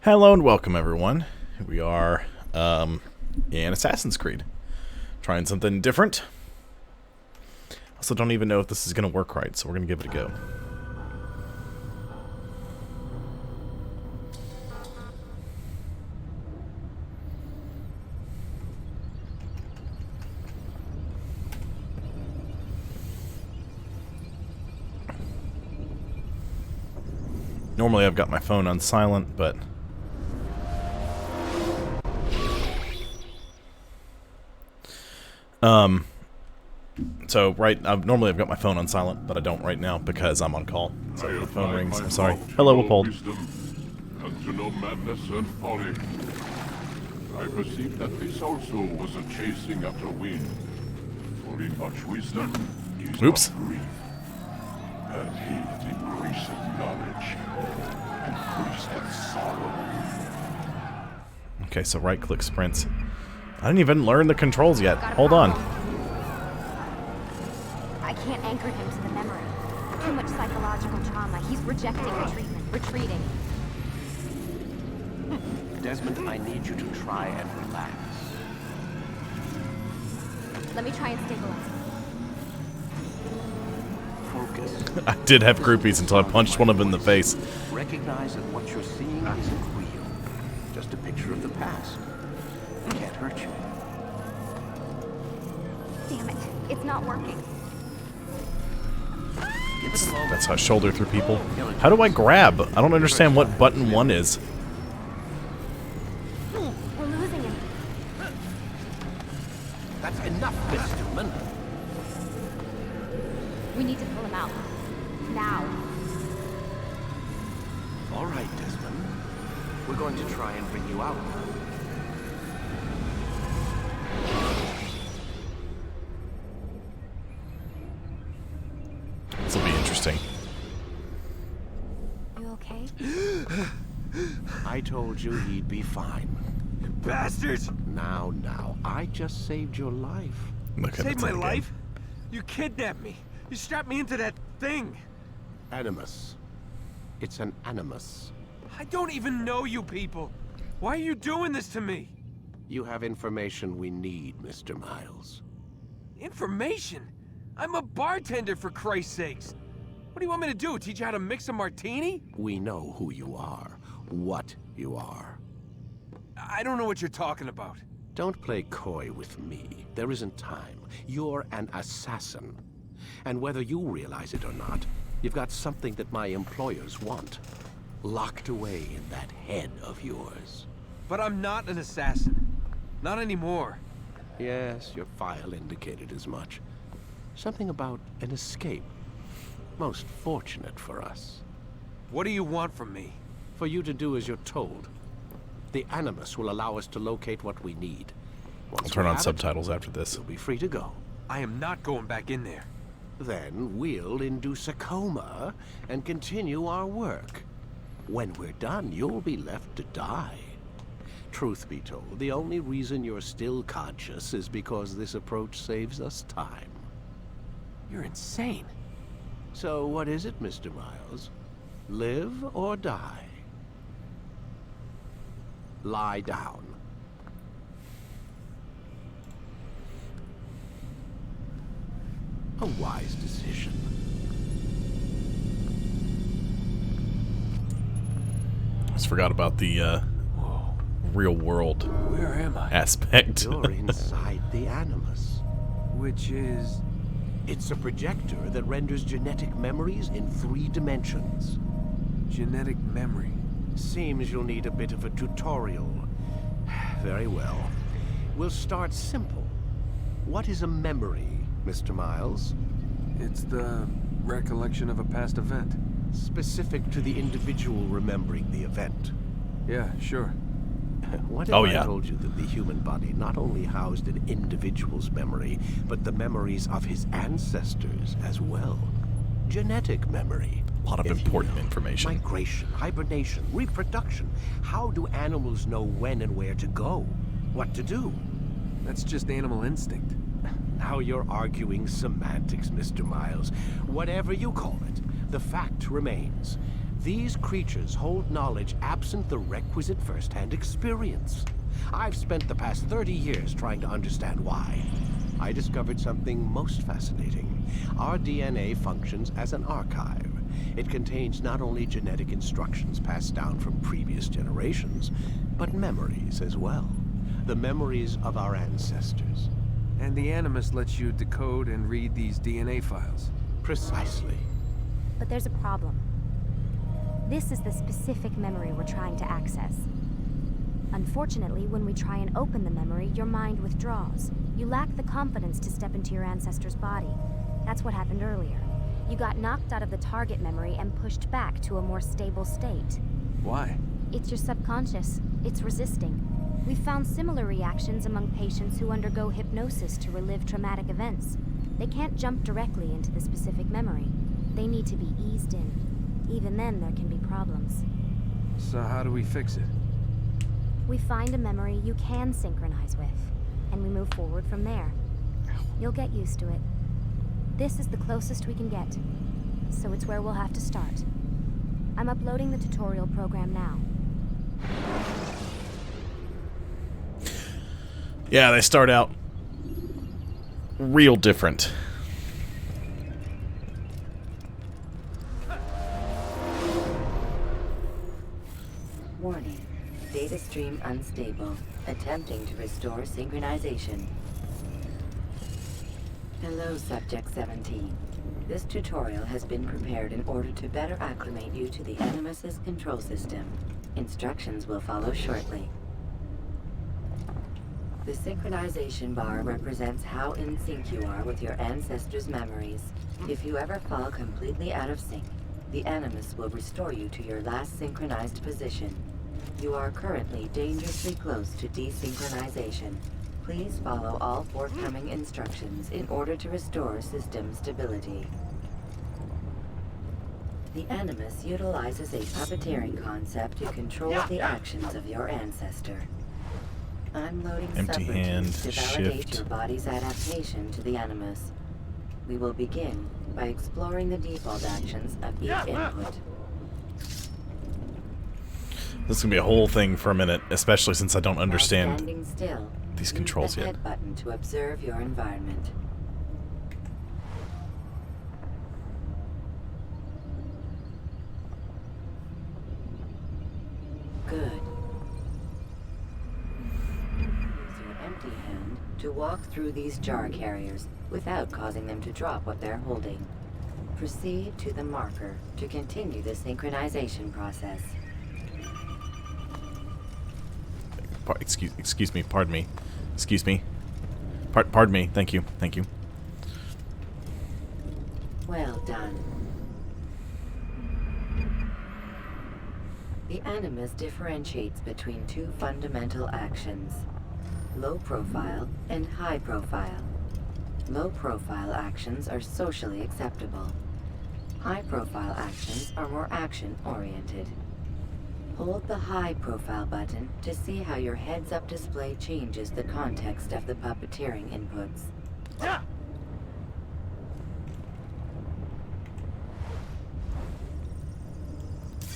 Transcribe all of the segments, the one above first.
Hello and welcome, everyone. We are in Assassin's Creed, trying something different. Also, don't even know if this is going to work right, so we're going to give it a go. Normally, I've got my phone on silent, but normally I've got my phone on silent, but I don't right now because I'm on call. So if the phone rings, I'm sorry. Hello, Leopold. And to know madness and folly. I perceive that this also was a chasing after wind. For in much wisdom is Oops. not grief. And he that increaseth knowledge increaseth sorrow. Okay, so right-click sprints. I didn't even learn the controls yet. Hold on. I can't anchor him to the memory. Too much psychological trauma. He's rejecting the treatment, retreating. Desmond, I need you to try and relax. Let me try and stabilize him. Focus. I did have groupies until I punched one of them in the face. Recognize that what you're seeing isn't real. Just a picture of the past. It can't hurt you. Damn it. It's not working. Give it a moment. That's how I shoulder through people. How do I grab? I don't understand what button 1 is. We're losing him. That's enough, Mr. Man. We need to pull him out. Now. All right, Desmond. We're going to try and bring you out. This will be interesting. You okay? I told you he'd be fine. Bastards! Now, I just saved your life. Look at Saved it my again. life? You kidnapped me. You strapped me into that thing. Animus. It's an animus. I don't even know you people. Why are you doing this to me? You have information we need, Mr. Miles. Information? I'm a bartender, for Christ's sakes. What do you want me to do? Teach you how to mix a martini? We know who you are, what you are. I don't know what you're talking about. Don't play coy with me. There isn't time. You're an assassin. And whether you realize it or not, you've got something that my employers want. Locked away in that head of yours. But I'm not an assassin. Not anymore. Yes, your file indicated as much. Something about an escape. Most fortunate for us. What do you want from me? For you to do as you're told. The Animus will allow us to locate what we need. Once I'll turn we on have it, subtitles after this. you'll be free to go. I am not going back in there. Then we'll induce a coma and continue our work. When we're done, you'll be left to die. Truth be told, the only reason you're still conscious is because this approach saves us time. You're insane. So what is it, Mr. Miles? Live or die? Lie down. A wise decision. Just forgot about the Whoa. real world Where am I? aspect. You're inside the Animus. Which is... It's a projector that renders genetic memories in 3 dimensions. genetic memory. Seems you'll need a bit of a tutorial. Very well. We'll start simple. What is a memory, Mr. Miles? It's the recollection of a past event. Specific to the individual remembering the event. Yeah, sure. What if Oh, I yeah. told you that the human body not only housed an individual's memory, but the memories of his ancestors as well? Genetic memory. A lot of if you important will. information. Migration, hibernation, reproduction. How do animals know when and where to go? What to do? That's just animal instinct. Now you're arguing semantics, Mr. Miles. Whatever you call it, the fact remains. These creatures hold knowledge absent the requisite first-hand experience. I've spent the past 30 years trying to understand why. I discovered something most fascinating. Our DNA functions as an archive. It contains not only genetic instructions passed down from previous generations, but memories as well. The memories of our ancestors. And the Animus lets you decode and read these DNA files. Precisely. But there's a problem. This is the specific memory we're trying to access. Unfortunately, when we try and open the memory, your mind withdraws. You lack the confidence to step into your ancestor's body. That's what happened earlier. You got knocked out of the target memory and pushed back to a more stable state. Why? It's your subconscious. It's resisting. We've found similar reactions among patients who undergo hypnosis to relive traumatic events. They can't jump directly into the specific memory. They need to be eased in. Even then, there can be problems. So how do we fix it? We find a memory you can synchronize with, and we move forward from there. You'll get used to it. This is the closest we can get, so it's where we'll have to start. I'm uploading the tutorial program now. Yeah, they start out real different. Warning. Data stream unstable. Attempting to restore synchronization. Hello, Subject 17. This tutorial has been prepared in order to better acclimate you to the Animus's control system. Instructions will follow shortly. The synchronization bar represents how in sync you are with your ancestors' memories. If you ever fall completely out of sync, the Animus will restore you to your last synchronized position. You are currently dangerously close to desynchronization. Please follow all forthcoming instructions in order to restore system stability. The Animus utilizes a puppeteering concept to control the actions of your ancestor. I'm loading Empty hand, subroutines to validate shift. your body's adaptation to the Animus. We will begin by exploring the default actions of each input. This is gonna be a whole thing for a minute, especially since I don't While understand standing still, these use controls the yet. head button to observe your environment. Good. Use your empty hand to walk through these jar carriers without causing them to drop what they're holding. Proceed to the marker to continue the synchronization process. Excuse me, pardon me. Excuse me. Pardon me, thank you, thank you. Well done. The Animus differentiates between two fundamental actions: low profile and high profile. Low profile actions are socially acceptable. High profile actions are more action oriented. Hold the high profile button to see how your heads-up display changes the context of the puppeteering inputs.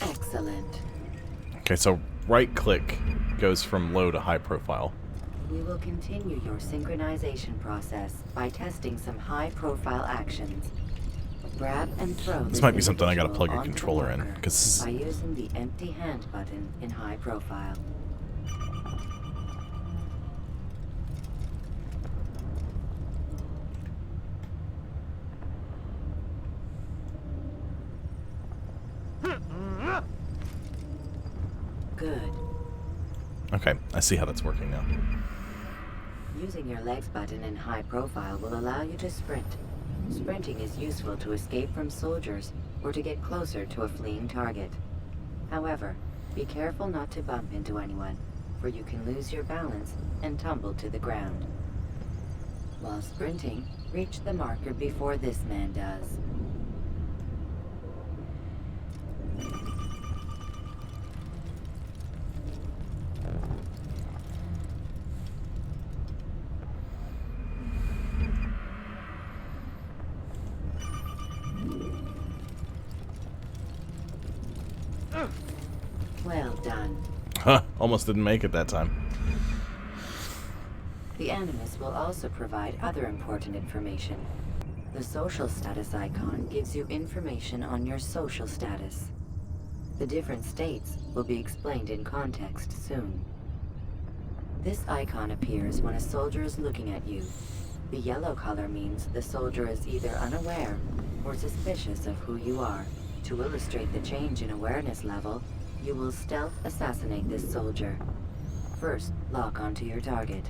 Excellent. Okay, so right click goes from low to high profile. We will continue your synchronization process by testing some high-profile actions. Grab and throw This might be something I gotta individual plug a onto the controller in, marker 'cause- by using the empty hand button in high profile. Good. Okay, I see how that's working now. Using your legs button in high profile will allow you to sprint. Sprinting is useful to escape from soldiers or to get closer to a fleeing target. However, be careful not to bump into anyone, for you can lose your balance and tumble to the ground. While sprinting, reach the marker before this man does. Well done. Huh, almost didn't make it that time. The Animus will also provide other important information. The social status icon gives you information on your social status. The different states will be explained in context soon. This icon appears when a soldier is looking at you. The yellow color means the soldier is either unaware or suspicious of who you are. To illustrate the change in awareness level, you will stealth assassinate this soldier. First, lock onto your target.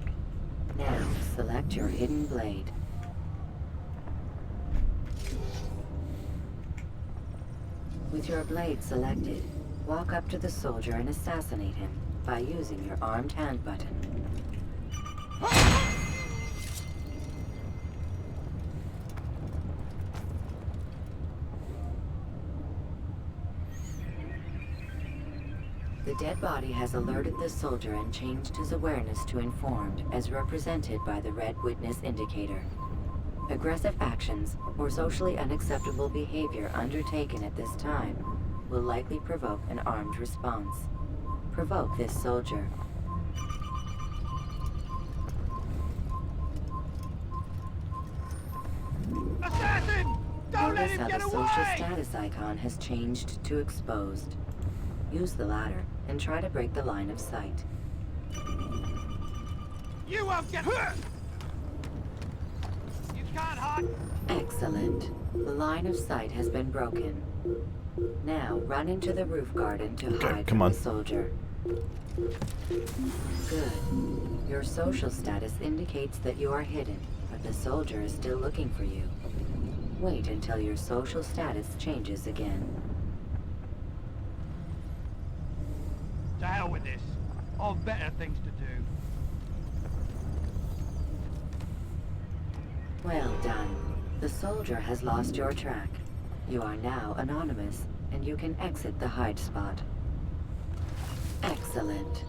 Now, select your hidden blade. With your blade selected, walk up to the soldier and assassinate him by using your armed hand button. The dead body has alerted the soldier and changed his awareness to informed, as represented by the red witness indicator. Aggressive actions or socially unacceptable behavior undertaken at this time will likely provoke an armed response. Provoke this soldier. Assassin! Don't let Notice him how get the social away! status icon has changed to exposed. Use the ladder and try to break the line of sight. You won't get hurt! You can't hide! Excellent. The line of sight has been broken. Now run into the roof garden to Okay, hide come from on. the soldier. Good. Your social status indicates that you are hidden, but the soldier is still looking for you. Wait until your social status changes again. To hell with this. I've better things to do. Well done. The soldier has lost your track. You are now anonymous, and you can exit the hide spot. Excellent.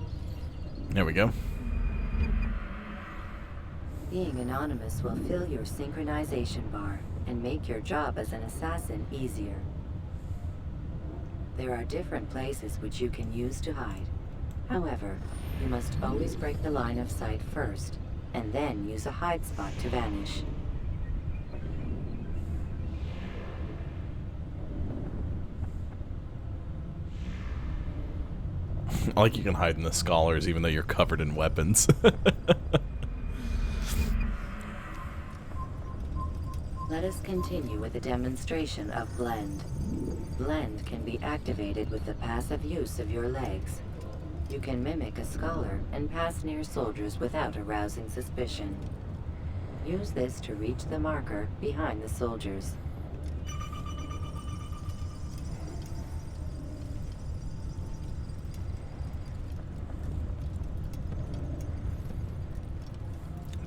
There we go. Being anonymous will fill your synchronization bar and make your job as an assassin easier. There are different places which you can use to hide. However, you must always break the line of sight first, and then use a hide spot to vanish. I like you can hide in the scholars even though you're covered in weapons. Let us continue with a demonstration of Blend. Blend can be activated with the passive use of your legs. You can mimic a scholar and pass near soldiers without arousing suspicion. Use this to reach the marker behind the soldiers.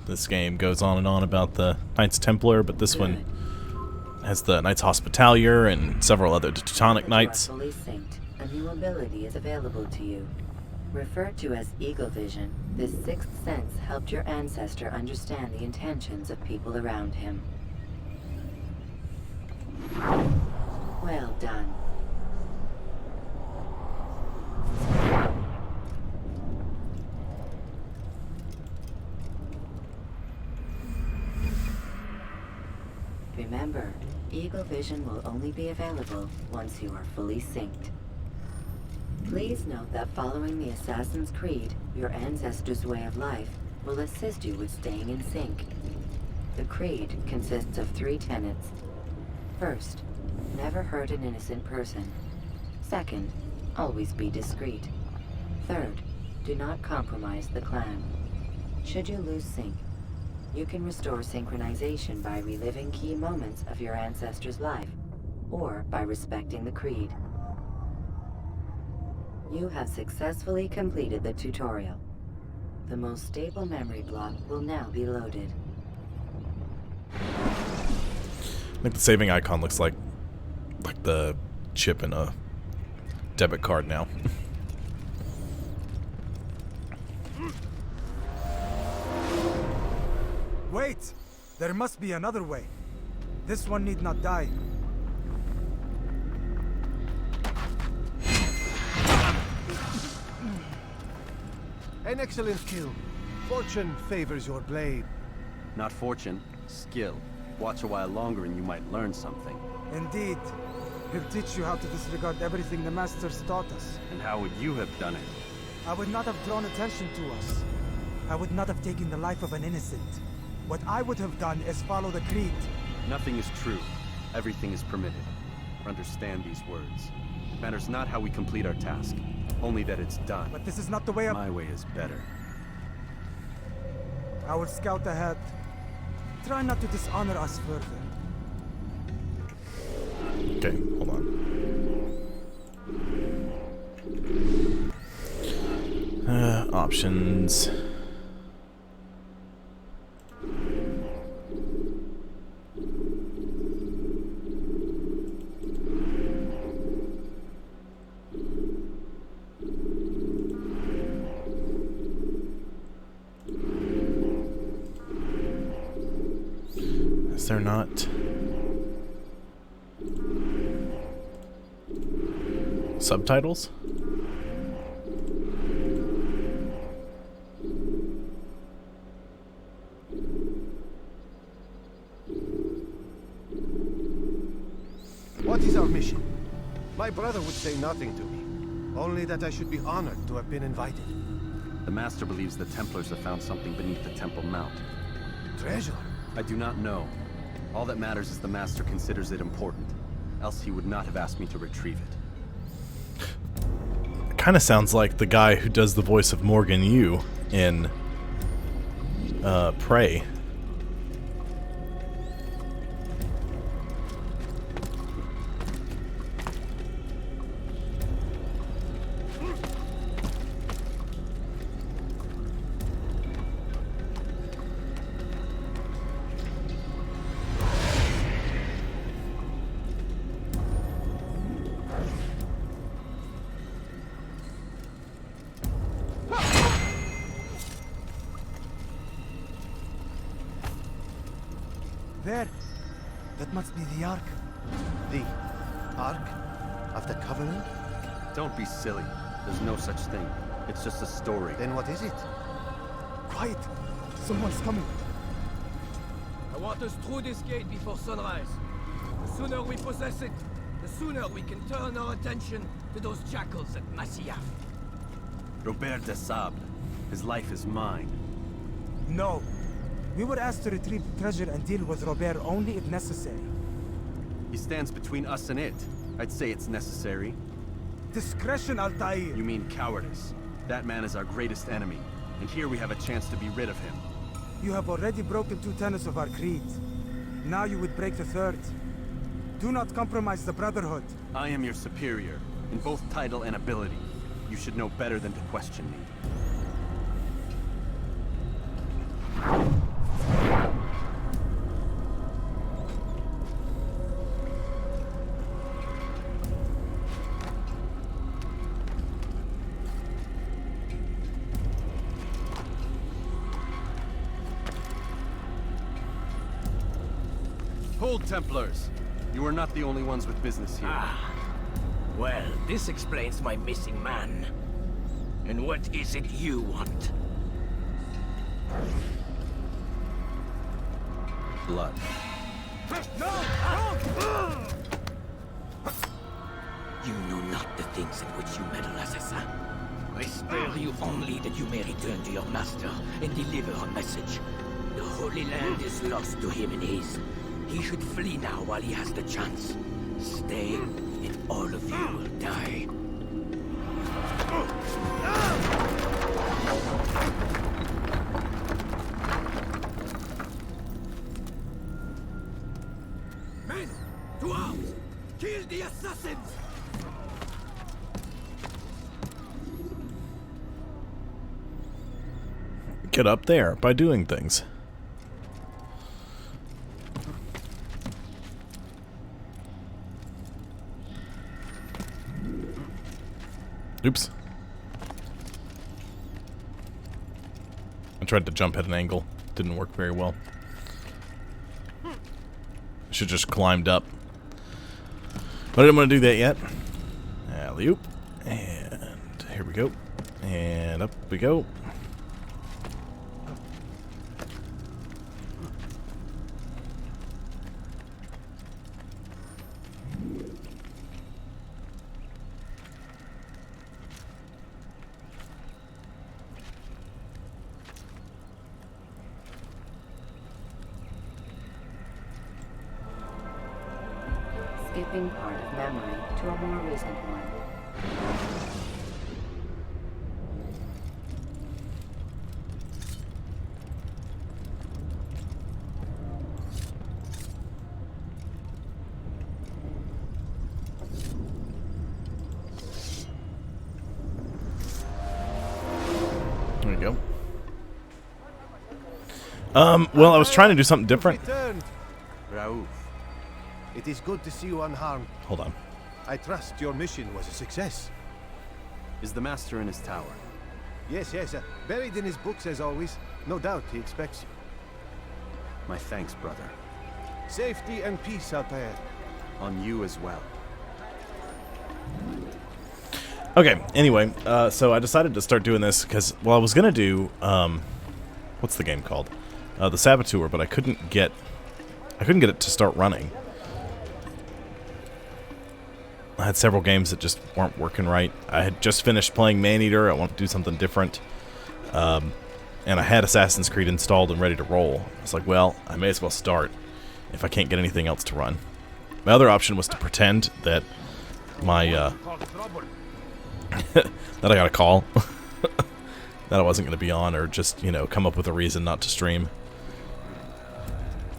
This game goes on and on about the Knights Templar, but this one Good. has the Knights Hospitalier and several other Teutonic Now that Knights. you are fully synced, a new ability is available to you. Referred to as Eagle Vision, this sixth sense helped your ancestor understand the intentions of people around him. Well done. Remember, Eagle Vision will only be available once you are fully synced. Please note that following the Assassin's Creed, your ancestors' way of life will assist you with staying in sync. The Creed consists of 3 tenets. First, never hurt an innocent person. Second, always be discreet. Third, do not compromise the clan. Should you lose sync, you can restore synchronization by reliving key moments of your ancestor's life, or by respecting the Creed. You have successfully completed the tutorial. The most stable memory block will now be loaded. I think the saving icon looks like the chip in a debit card now. Wait! There must be another way. This one need not die. An excellent kill. Fortune favors your blade. Not fortune, skill. Watch a while longer and you might learn something. Indeed. He'll teach you how to disregard everything the Masters taught us. And how would you have done it? I would not have drawn attention to us. I would not have taken the life of an innocent. What I would have done is follow the creed. Nothing is true. Everything is permitted. Understand these words. It matters not how we complete our task, only that it's done. But this is not the way of... My way is better. I will scout ahead. Try not to dishonor us further. Okay, hold on. Options. Is there not subtitles? What is our mission? My brother would say nothing to me. Only that I should be honored to have been invited. The Master believes the Templars have found something beneath the Temple Mount. Treasure? I do not know. All that matters is the Master considers it important. Else he would not have asked me to retrieve it. Kind of sounds like the guy who does the voice of Morgan Yu in Prey. There. That must be the Ark. The Ark of the Covenant? Don't be silly. There's no such thing. It's just a story. Then what is it? Quiet. Someone's coming. I want us through this gate before sunrise. The sooner we possess it, the sooner we can turn our attention to those jackals at Masyaf. Robert de Sable. His life is mine. No. We were asked to retrieve the treasure and deal with Robert only if necessary. He stands between us and it. I'd say it's necessary. Discretion, Altair. You mean cowardice. That man is our greatest enemy, and here we have a chance to be rid of him. You have already broken 2 tenets of our creed. Now you would break the 3rd. Do not compromise the Brotherhood. I am your superior, in both title and ability. You should know better than to question me. Hold, Templars! You are not the only ones with business here. Well, this explains my missing man. And what is it you want? Blood. You know not the things in which you meddle, assassin. I spare you only that you may return to your master and deliver a message. The Holy Land is lost to him and his. He should flee now while he has the chance. Stay, and all of you will die. Men, to arms! Kill the assassins! Get up there by doing things. Oops. I tried to jump at an angle. Didn't work very well. I should just climbed up. But I didn't want to do that yet. Alley-oop. And here we go. And up we go. mapping part of memory to a more recent one. There we go. Well, I was trying to do something different. Returned. Raouf. It is good to see you unharmed. Hold on. I trust your mission was a success. Is the Master in his tower? Yes, yes. Buried in his books as always. No doubt he expects you. My thanks, brother. Safety and peace, Altair. On you as well. Okay, anyway, so I decided to start doing this because, well, I was going to do, what's the game called? The Saboteur, but I couldn't get it to start running. I had several games that just weren't working right. I had just finished playing Maneater. I wanted to do something different. And I had Assassin's Creed installed and ready to roll. I was like, well, I may as well start if I can't get anything else to run. My other option was to pretend that my, that I got a call. That I wasn't going to be on, or just, you know, come up with a reason not to stream.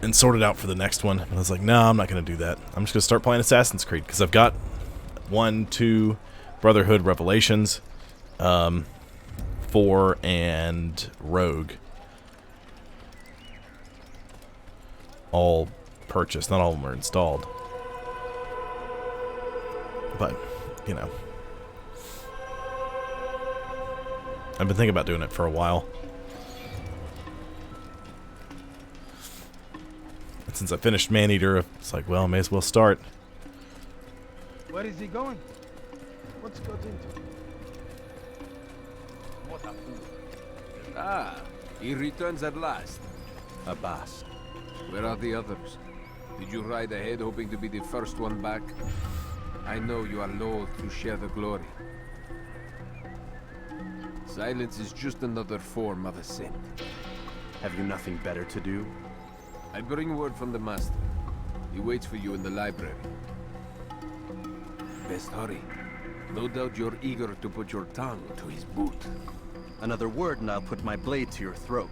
And sort it out for the next one. And I was like, no, I'm not going to do that. I'm just going to start playing Assassin's Creed, because I've got 1, 2, Brotherhood Revelations, 4, and Rogue. All purchased. Not all of them are installed. But, you know. I've been thinking about doing it for a while. And since I finished Maneater, it's like, well, I may as well start. Where is he going? What's got into? What a fool. Ah, he returns at last. Abbas. Where are the others? Did you ride ahead hoping to be the first one back? I know you are loath to share the glory. Silence is just another form of assent. Have you nothing better to do? I bring word from the Master. He waits for you in the library. Best hurry. No doubt you're eager to put your tongue to his boot. Another word and I'll put my blade to your throat.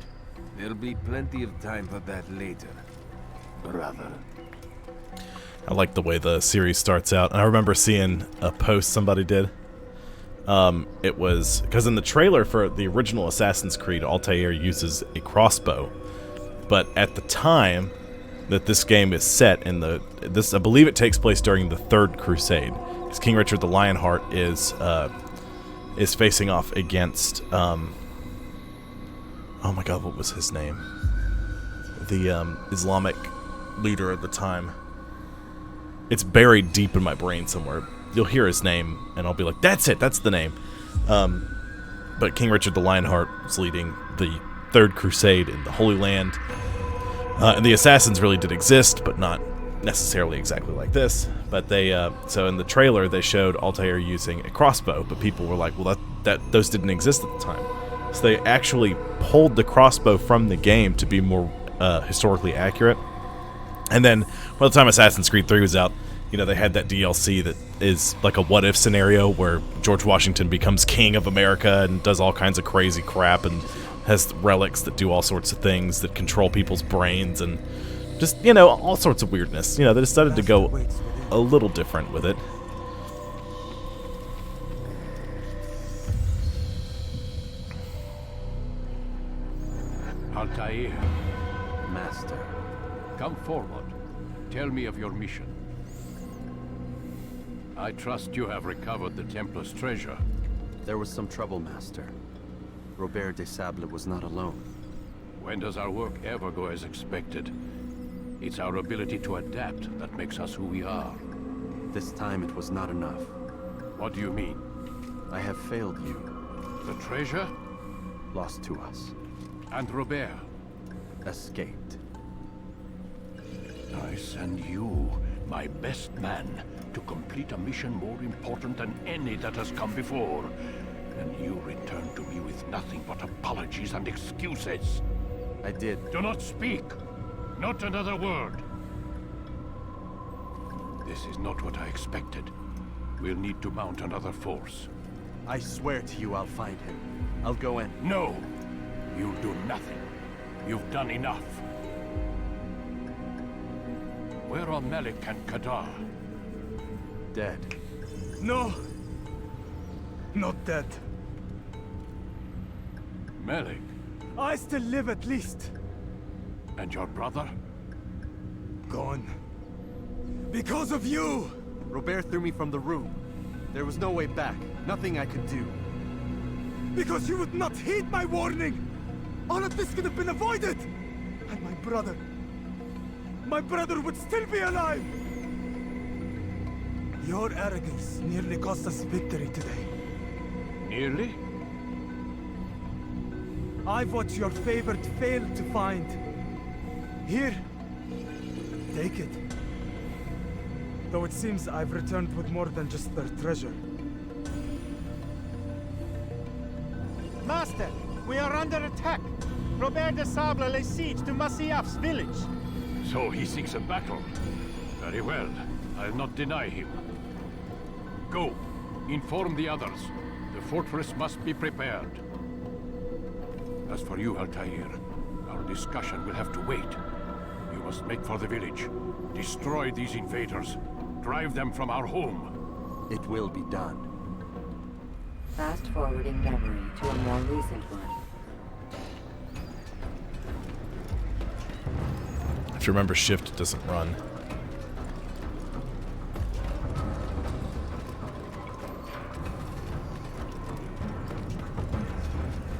There'll be plenty of time for that later, brother. I like the way the series starts out. And I remember seeing a post somebody did. It was because in the trailer for the original Assassin's Creed, Altair uses a crossbow, but at the time that this game is set in I believe it takes place during the Third Crusade, because King Richard the Lionheart is facing off against oh my god, what was his name? The Islamic leader at the time. It's buried deep in my brain somewhere. You'll hear his name, and I'll be like, that's it, that's the name. But King Richard the Lionheart was leading the Third Crusade in the Holy Land. And the assassins really did exist, but not necessarily exactly like this. But they, so in the trailer, they showed Altair using a crossbow, but people were like, well, those didn't exist at the time. So they actually pulled the crossbow from the game to be more historically accurate. And then, by the time Assassin's Creed 3 was out, you know, they had that DLC that is like a what-if scenario where George Washington becomes king of America and does all kinds of crazy crap and has relics that do all sorts of things that control people's brains and just, you know, all sorts of weirdness. You know, they decided to go a little different with it. Altair, Master. come forward. Tell me of your mission. I trust you have recovered the Templar's treasure. There was some trouble, Master. Robert de Sable was not alone. When does our work ever go as expected? It's our ability to adapt that makes us who we are. This time it was not enough. What do you mean? I have failed you. The treasure? Lost to us. And Robert? Escaped. I send you, my best man, to complete a mission more important than any that has come before. And you return to me with nothing but apologies and excuses. I did. Do not speak. Not another word. This is not what I expected. We'll need to mount another force. I swear to you I'll find him. I'll go in. No! You'll do nothing. You've done enough. Where are Melik and Kadar? Dead. No! Not dead. Melik? I still live at least. And your brother? Gone. Because of you! Robert threw me from the room. There was no way back. Nothing I could do. Because you would not heed my warning! All of this could have been avoided! And my brother would still be alive! Your arrogance nearly cost us victory today. Nearly? I've watched your favorite fail to find. Here, take it. Though it seems I've returned with more than just their treasure. Master, we are under attack. Robert de Sable lays siege to Masyaf's village. So he seeks a battle. Very well. I'll not deny him. Go. Inform the others. The fortress must be prepared. As for you, Altair, our discussion will have to wait. You must make for the village. Destroy these invaders. Drive them from our home. It will be done. Fast-forwarding memory to a more recent one. If you remember, shift doesn't run.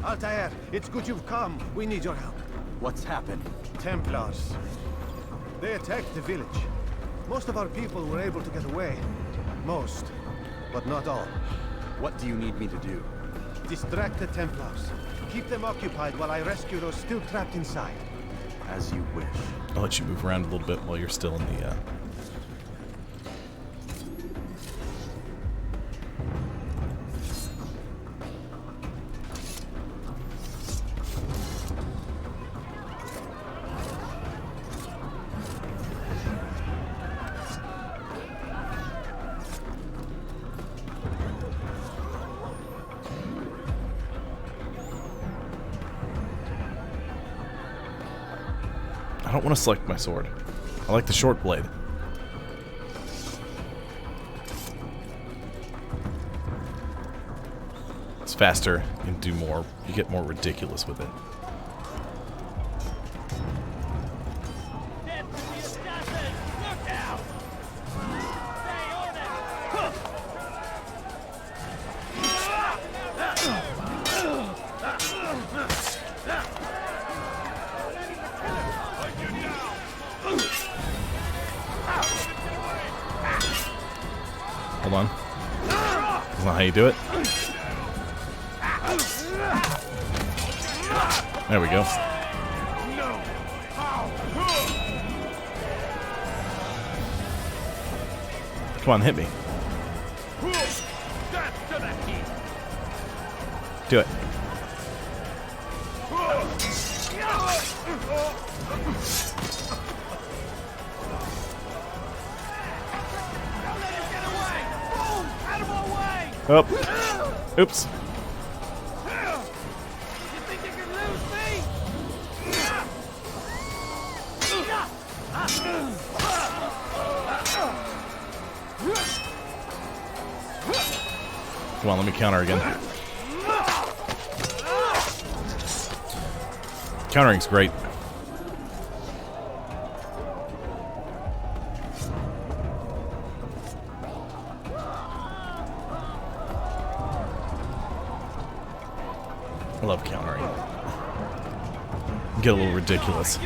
Altair, it's good you've come. We need your help. What's happened? Templars. They attacked the village. Most of our people were able to get away. Most, but not all. What do you need me to do? Distract the Templars. Keep them occupied while I rescue those still trapped inside. As you wish. I'll let you move around a little bit while you're still in the, I don't want to select my sword. I like the short blade. It's faster, you can do more, you get more ridiculous with it. Hold on. That's not how you do it. There we go. Come on, hit me. Do it. Oh. Oops. You think you can lose me? Come on, let me counter again. Countering's great. I love countering. Get a little ridiculous.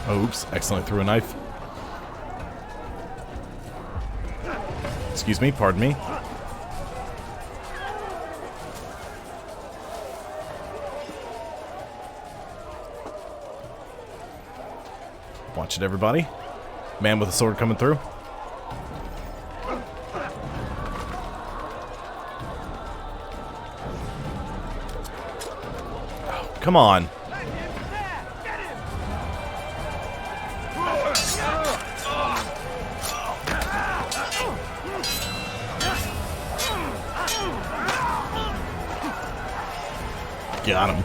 Oops, accidentally threw a knife. Excuse me, pardon me. Watch it, everybody. Man with a sword coming through. Oh, come on. Got him.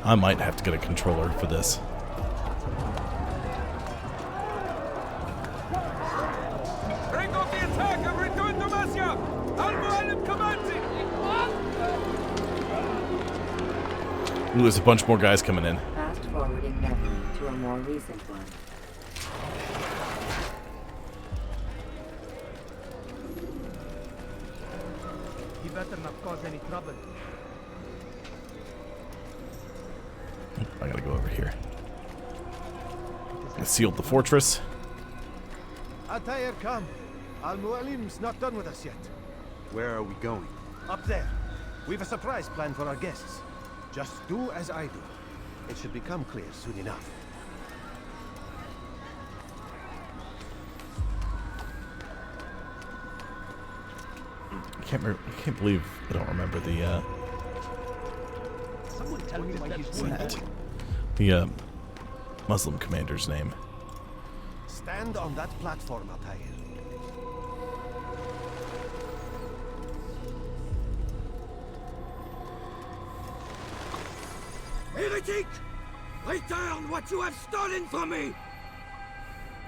I might have to get a controller for this. Bring up the attack and return to Masya! Al-Mualim commanding! Ooh, there's a bunch more guys coming in. Fast forwarding memory to a more recent one. He better not cause any trouble. I gotta go over here. I sealed the fortress. Altair, come. Al-Mualim's not done with us yet. Where are we going? Up there. We've a surprise plan for our guests. Just do as I do. It should become clear soon enough. I can't believe I don't remember the Someone tell me why he's doing that. the Muslim commander's name. Stand on that platform, Altair. Heretic! Return what you have stolen from me!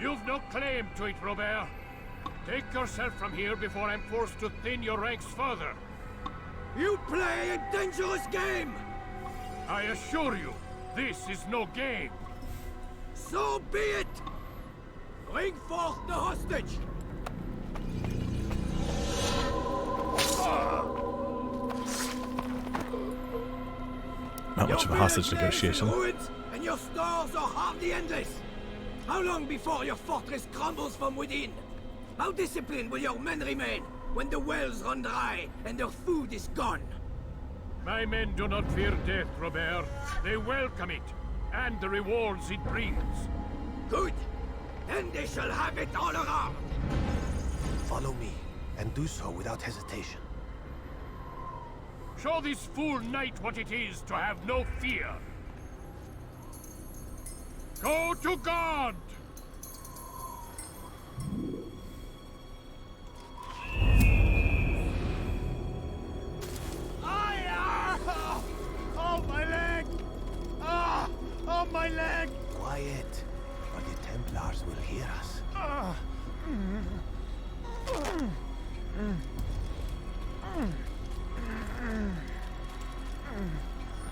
You've no claim to it, Robert. Take yourself from here before I'm forced to thin your ranks further. You play a dangerous game! I assure you, this is no game. So be it! Bring forth the hostage! Not much of a hostage negotiation. Ruins, and your stores are hardly endless. How long before your fortress crumbles from within? How disciplined will your men remain when the wells run dry and their food is gone? My men do not fear death, Robert. They welcome it, and the rewards it brings. Good. Then they shall have it all around. Follow me, and do so without hesitation. Show this fool knight what it is to have no fear. Go to God! Oh, my leg! Ah! Oh, my leg! Quiet, or the Templars will hear us.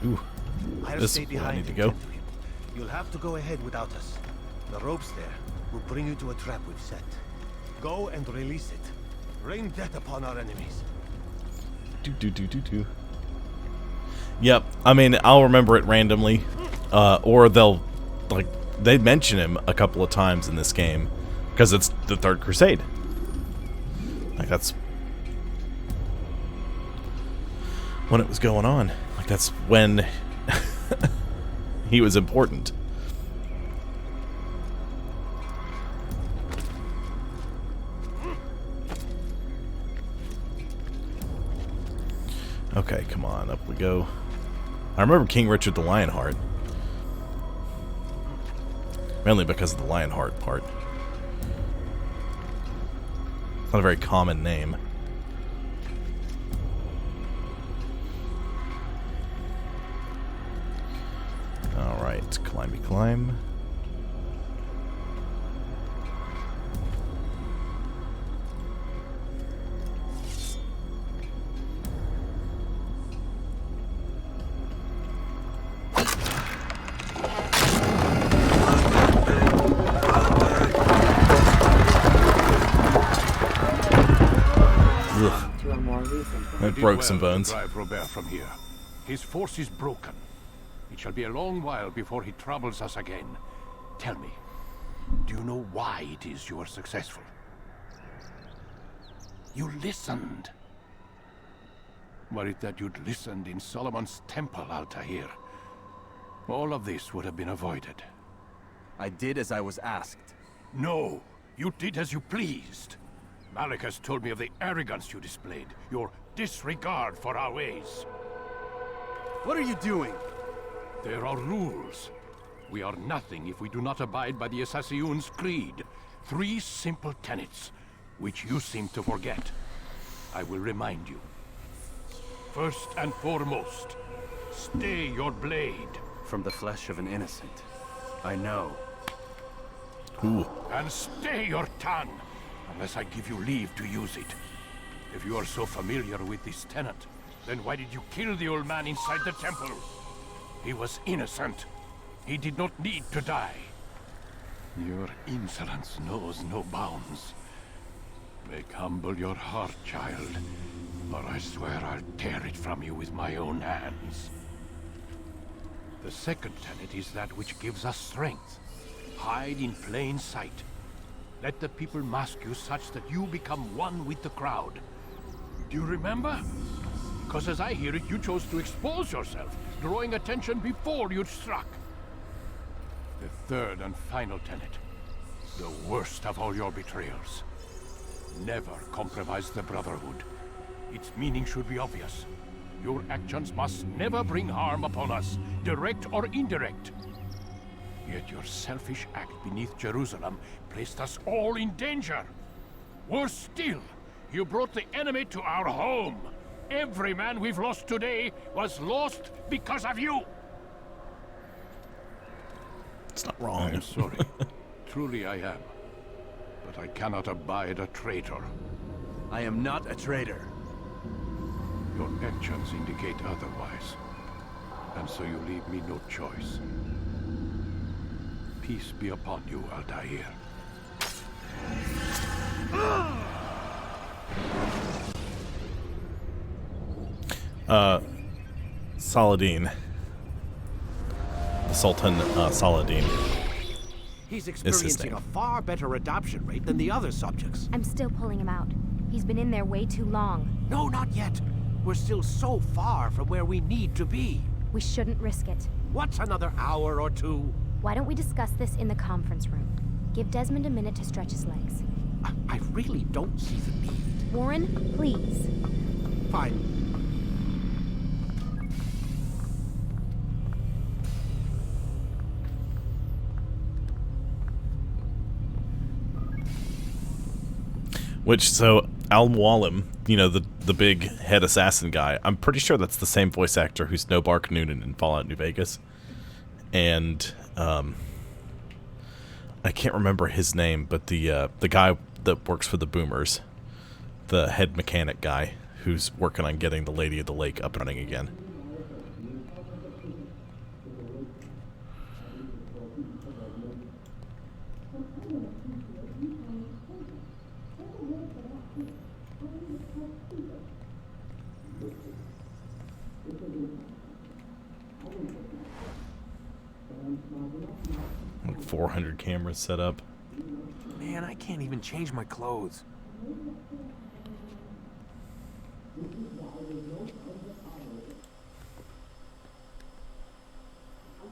Ooh, I'll this stay is where I behind need to and go. tend to him. You'll have to go ahead without us. The ropes there will bring you to a trap we've set. Go and release it. Rain death upon our enemies. Yep, I mean, I'll remember it randomly. Or they'll, like, they mention him a couple of times in this game. Because it's the Third Crusade. Like, that's when it was going on. Like, that's when he was important. Okay, come on, up we go. I remember King Richard the Lionheart. Mainly because of the Lionheart part. It's not a very common name. Alright, climby climb. It broke some bones. Drive Robert from here. His force is broken. It shall be a long while before he troubles us again. Tell me, do you know why it is you are successful? You listened. Were it that you'd listened in Solomon's temple, Altair, all of this would have been avoided. I did as I was asked. No, you did as you pleased. Malik has told me of the arrogance you displayed, your disregard for our ways. What are you doing? There are rules. We are nothing if we do not abide by the Assassin's creed. 3 simple tenets, which you seem to forget. I will remind you. First and foremost, stay your blade. From the flesh of an innocent. I know. Ooh. And stay your tongue, unless I give you leave to use it. If you are so familiar with this tenet, then why did you kill the old man inside the temple? He was innocent. He did not need to die. Your insolence knows no bounds. Make humble your heart, child, or I swear I'll tear it from you with my own hands. The second tenet is that which gives us strength. Hide in plain sight. Let the people mask you such that you become one with the crowd. Do you remember? Because as I hear it, you chose to expose yourself, drawing attention before you'd struck. The third and final tenet. The worst of all your betrayals. Never compromise the Brotherhood. Its meaning should be obvious. Your actions must never bring harm upon us, direct or indirect. Yet your selfish act beneath Jerusalem placed us all in danger. Worse still, you brought the enemy to our home. Every man we've lost today was lost because of you. It's not wrong. I'm sorry. Truly I am. But I cannot abide a traitor. I am not a traitor. Your actions indicate otherwise. And so you leave me no choice. Peace be upon you, Altair. Saladin. The Sultan Saladin. He's experiencing name. a far better adoption rate than the other subjects. I'm still pulling him out. He's been in there way too long. No, not yet. We're still so far from where we need to be. We shouldn't risk it. What's another hour or two? Why don't we discuss this in the conference room? Give Desmond a minute to stretch his legs. I really don't see the need. Warren, please. Fine. Which, so, Al-Mualim, you know, the big head assassin guy, I'm pretty sure that's the same voice actor who's Nobark Noonan in Fallout New Vegas. And, I can't remember his name, but the guy that works for the Boomers, the head mechanic guy, who's working on getting the Lady of the Lake up and running again. Like 400 cameras set up. Man, I can't even change my clothes.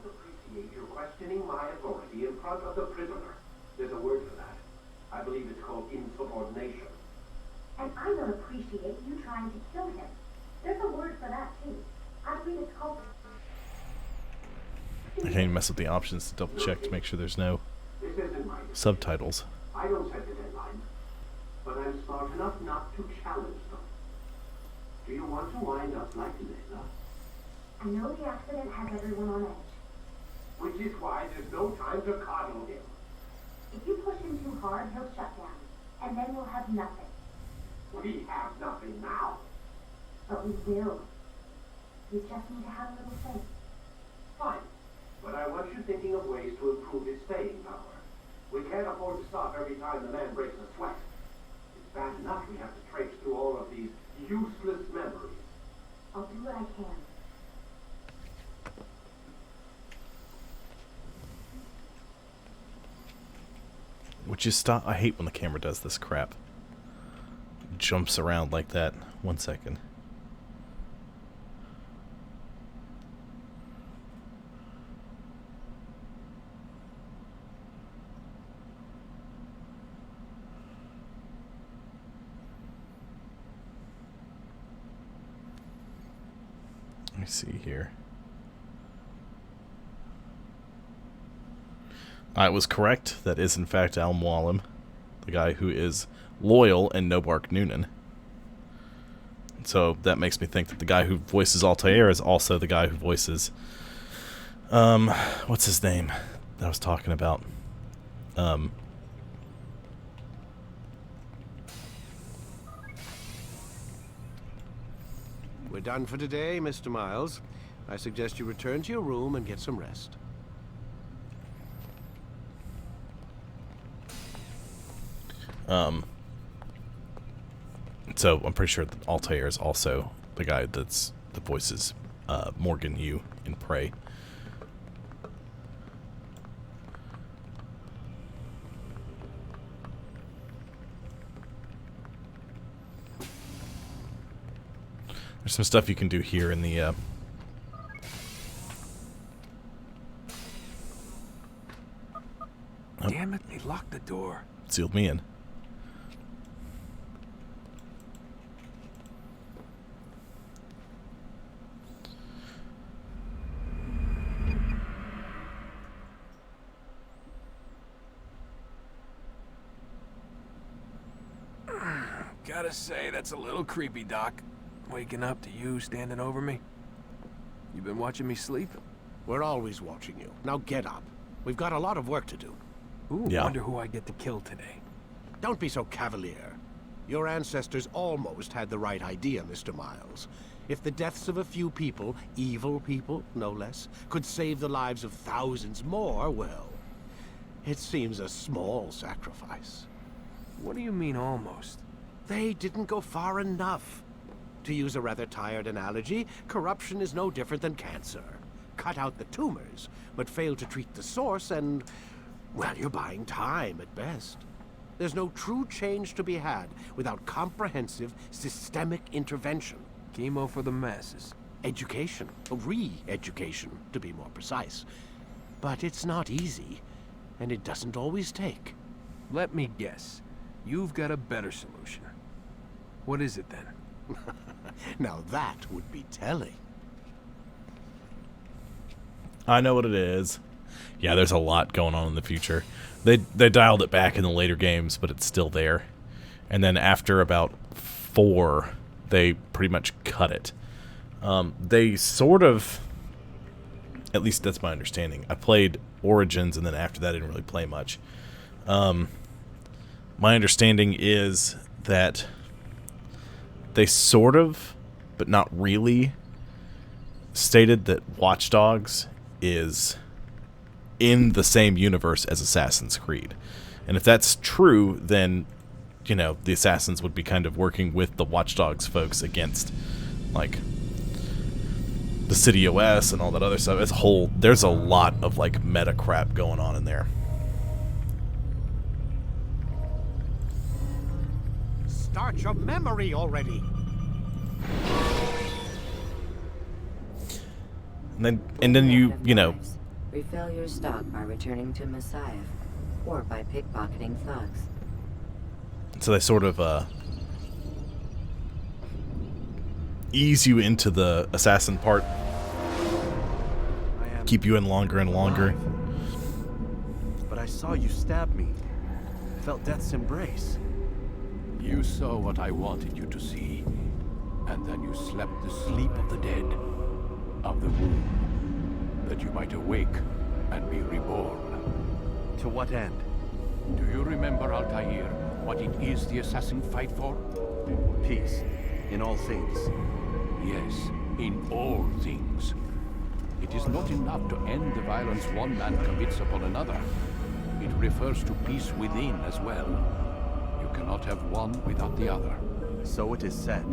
Appreciate your questioning my authority in front of the prisoner. There's a word for that. I believe it's called insubordination. And I don't appreciate you trying to kill him. There's a word for that, too. I believe it's called... I can't even mess with the options to double check to make sure there's no This isn't my decision. subtitles. I don't set the deadlines, but I'm smart enough not to challenge them. Do you want to wind up like Layla? I know the accident has everyone on edge. Which is why there's no time to coddle him. If you push him too hard, he'll shut down. And then we'll have nothing. We have nothing now. But we will. We just need to have a little faith. Fine. But I want you thinking of ways to improve his staying power. We can't afford to stop every time the man breaks a sweat. It's bad enough we have to traipse through all of these useless memories. I'll do what I can. Would you stop? I hate when the camera does this crap. Jumps around like that. 1 second. me see here. I was correct. That is, in fact, Al Mualim, the guy who is loyal in Nobark Noonan. So that makes me think that the guy who voices Altair is also the guy who voices... what's his name that I was talking about? We're done for today, Mr. Miles. I suggest you return to your room and get some rest. So I'm pretty sure that Altair is also the guy that voices Morgan Yu in Prey. There's some stuff you can do here in the Damn it, they locked the door. Sealed me in. Gotta say, that's a little creepy, Doc. Waking up to you standing over me. You been watching me sleep? We're always watching you. Now get up. We've got a lot of work to do. Ooh, wonder who I get to kill today. Don't be so cavalier. Your ancestors almost had the right idea, Mr. Miles. If the deaths of a few people, evil people, no less, could save the lives of thousands more, well, it seems a small sacrifice. What do you mean, almost? They didn't go far enough. To use a rather tired analogy, corruption is no different than cancer. Cut out the tumors, but fail to treat the source and, well, you're buying time at best. There's no true change to be had without comprehensive, systemic intervention. Chemo for the masses. Education. Re-education, to be more precise. But it's not easy, and it doesn't always take. Let me guess. You've got a better solution. What is it, then? Now that would be telling. I know what it is. Yeah, there's a lot going on in the future. They dialed it back in the later games, but it's still there. And then after about 4, they pretty much cut it. They sort of... At least that's my understanding. I played Origins, and then after that I didn't really play much. My understanding is that they sort of, but not really, stated that Watch Dogs is in the same universe as Assassin's Creed. And if that's true, then, you know, the Assassins would be kind of working with the Watch Dogs folks against, like, the City OS and all that other stuff. There's a lot of, like, meta crap going on in there. Start your memory already. And then you know. Refill your stock by returning to Messiah, or by pickpocketing thugs. So they sort of ease you into the assassin part, keep you in longer and longer. But I saw you stab me. Felt death's embrace. You saw what I wanted you to see, and then you slept the sleep of the dead, of the womb, that you might awake and be reborn. To what end? Do you remember, Altair, what it is the assassins fight for? Peace, in all things. Yes, in all things. It is not enough to end the violence one man commits upon another. It refers to peace within as well. You cannot have one without the other. So it is said.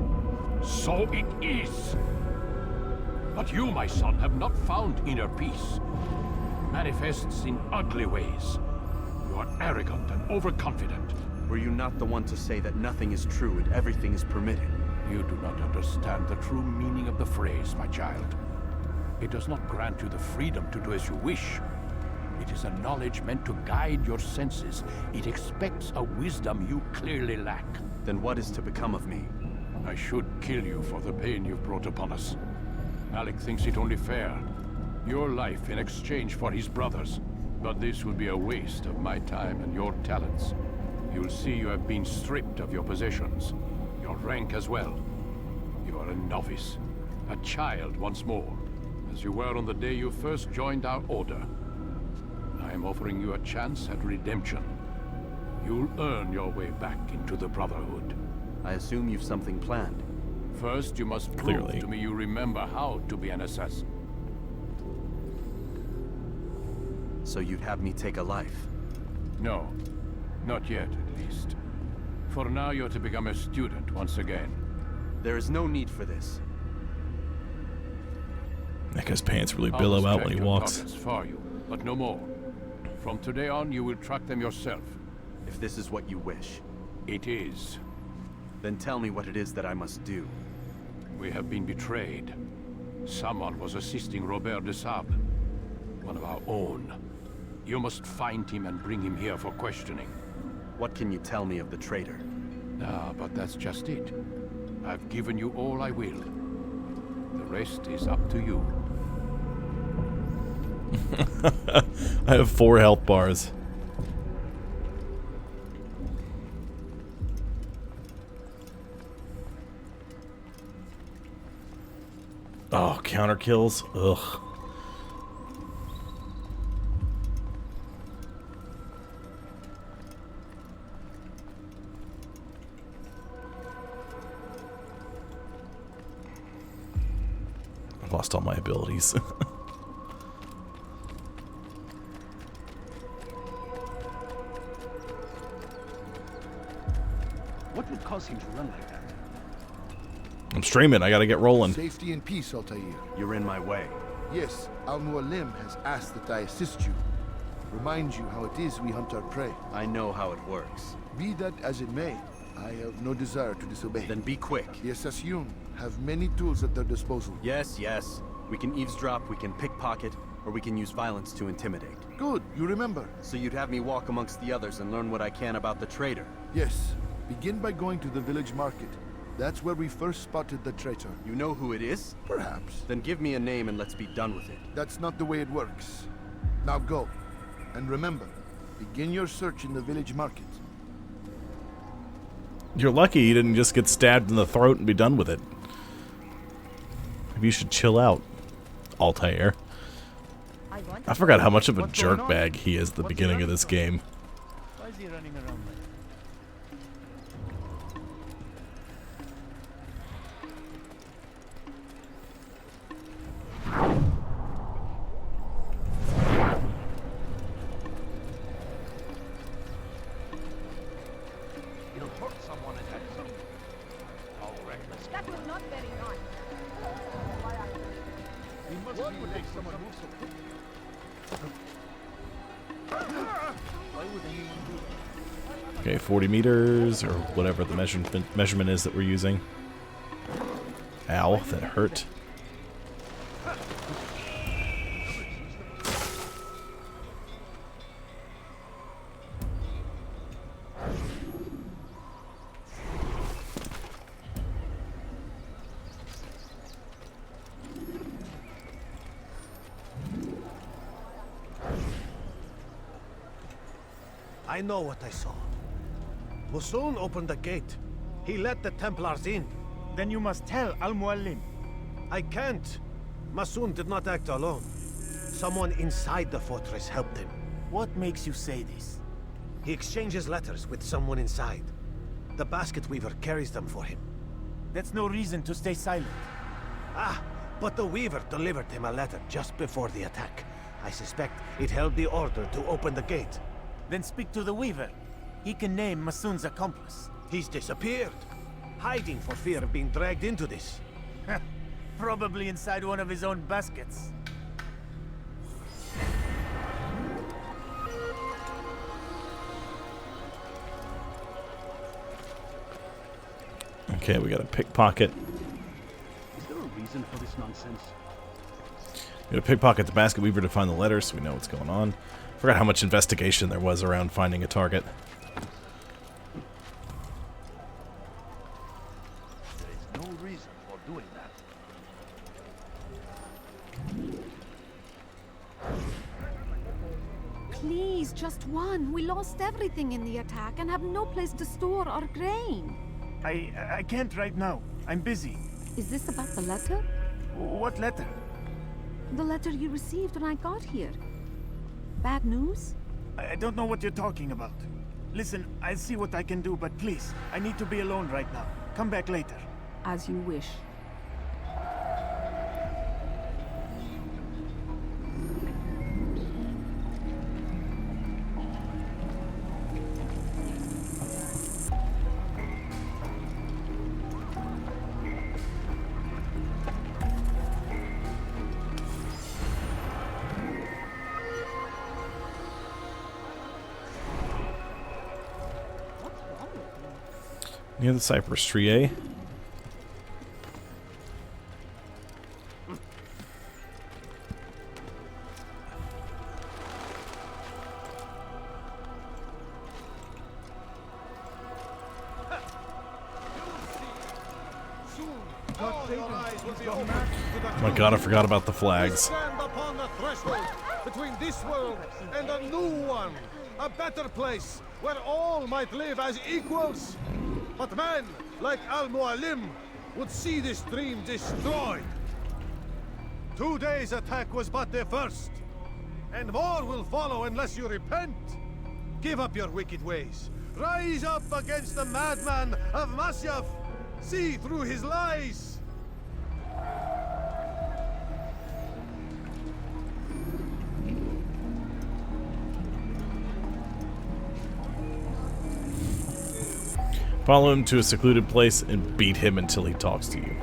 So it is! But you, my son, have not found inner peace. Manifests in ugly ways. You are arrogant and overconfident. Were you not the one to say that nothing is true and everything is permitted? You do not understand the true meaning of the phrase, my child. It does not grant you the freedom to do as you wish. It is a knowledge meant to guide your senses. It expects a wisdom you clearly lack. Then what is to become of me? I should kill you for the pain you've brought upon us. Alec thinks it only fair. Your life in exchange for his brother's. But this would be a waste of my time and your talents. You'll see you have been stripped of your possessions. Your rank as well. You are a novice. A child once more. As you were on the day you first joined our order. I am offering you a chance at redemption. You'll earn your way back into the Brotherhood. I assume you've something planned. First, you must prove to me you remember how to be an assassin. So you'd have me take a life? No. Not yet, at least. For now, you're to become a student once again. There is no need for this. That guy's pants really billow out when he walks. For you, but no more. From today on, you will track them yourself. If this is what you wish. It is. Then tell me what it is that I must do. We have been betrayed. Someone was assisting Robert de Sable. One of our own. You must find him and bring him here for questioning. What can you tell me of the traitor? Ah, but that's just it. I've given you all I will. The rest is up to you. I have 4 health bars. Oh, counter kills? Ugh. I've lost all my abilities. What would cause him to run like that? I'm streaming, I gotta get rolling. Safety and peace, Altair. You're in my way. Yes, Al-Mualim has asked that I assist you. Remind you how it is we hunt our prey. I know how it works. Be that as it may, I have no desire to disobey. Then be quick. The Assassin have many tools at their disposal. Yes. We can eavesdrop, we can pickpocket, or we can use violence to intimidate. Good, you remember. So you'd have me walk amongst the others and learn what I can about the traitor? Yes. Begin by going to the village market. That's where we first spotted the traitor. You know who it is? Perhaps. Then give me a name and let's be done with it. That's not the way it works. Now go. And remember, begin your search in the village market. You're lucky you didn't just get stabbed in the throat and be done with it. Maybe you should chill out, Altair. I forgot how much of a jerkbag he is at the beginning of this game. Why is he running around like You'll hurt someone in that zone. How reckless. That was not very nice. We must make someone move so quick. Why would anyone do that? Okay, 40 meters, or whatever the measurement is that we're using. Ow, that hurt. I know what I saw. Musun opened the gate. He let the Templars in. Then you must tell Al-Mualim. I can't. Musun did not act alone. Someone inside the fortress helped him. What makes you say this? He exchanges letters with someone inside. The basket weaver carries them for him. That's no reason to stay silent. Ah, but the weaver delivered him a letter just before the attack. I suspect it held the order to open the gate. Then speak to the weaver. He can name Masun's accomplice. He's disappeared. Hiding for fear of being dragged into this. Probably inside one of his own baskets. Okay, we got a pickpocket. Is there a reason for this nonsense? We got to pickpocket the basket weaver to find the letters so we know what's going on. Forgot how much investigation there was around finding a target. There is no reason for doing that. please, just one. We lost everything in the attack and have no place to store our grain. I can't right now. I'm busy. Is this about the letter? What letter? The letter you received when I got here. Bad news? I don't know what you're talking about. Listen, I'll see what I can do, but please, I need to be alone right now. Come back later. As you wish. Near the cypress tree, eh? Oh my god, I forgot about the flags. Stand upon the threshold between this world and a new one. A better place where all might live as equals. But men like Al-Mualim would see this dream destroyed. Today's attack was but the first, and more will follow unless you repent. Give up your wicked ways. Rise up against the madman of Masyaf. See through his lies. Follow him to a secluded place and beat him until he talks to you.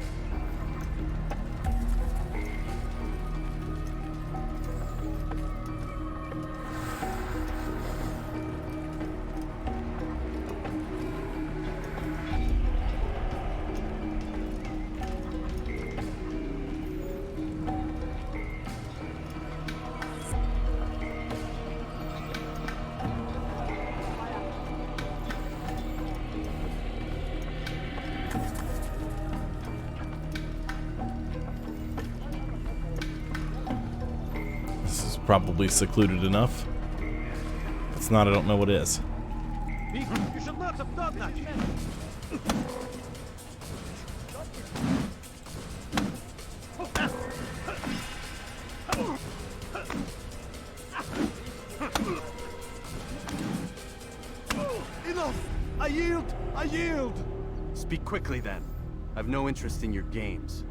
Probably secluded enough. If it's not, I don't know what is. You should not have done that. Enough! I yield! I yield! Speak quickly then. I've no interest in your games.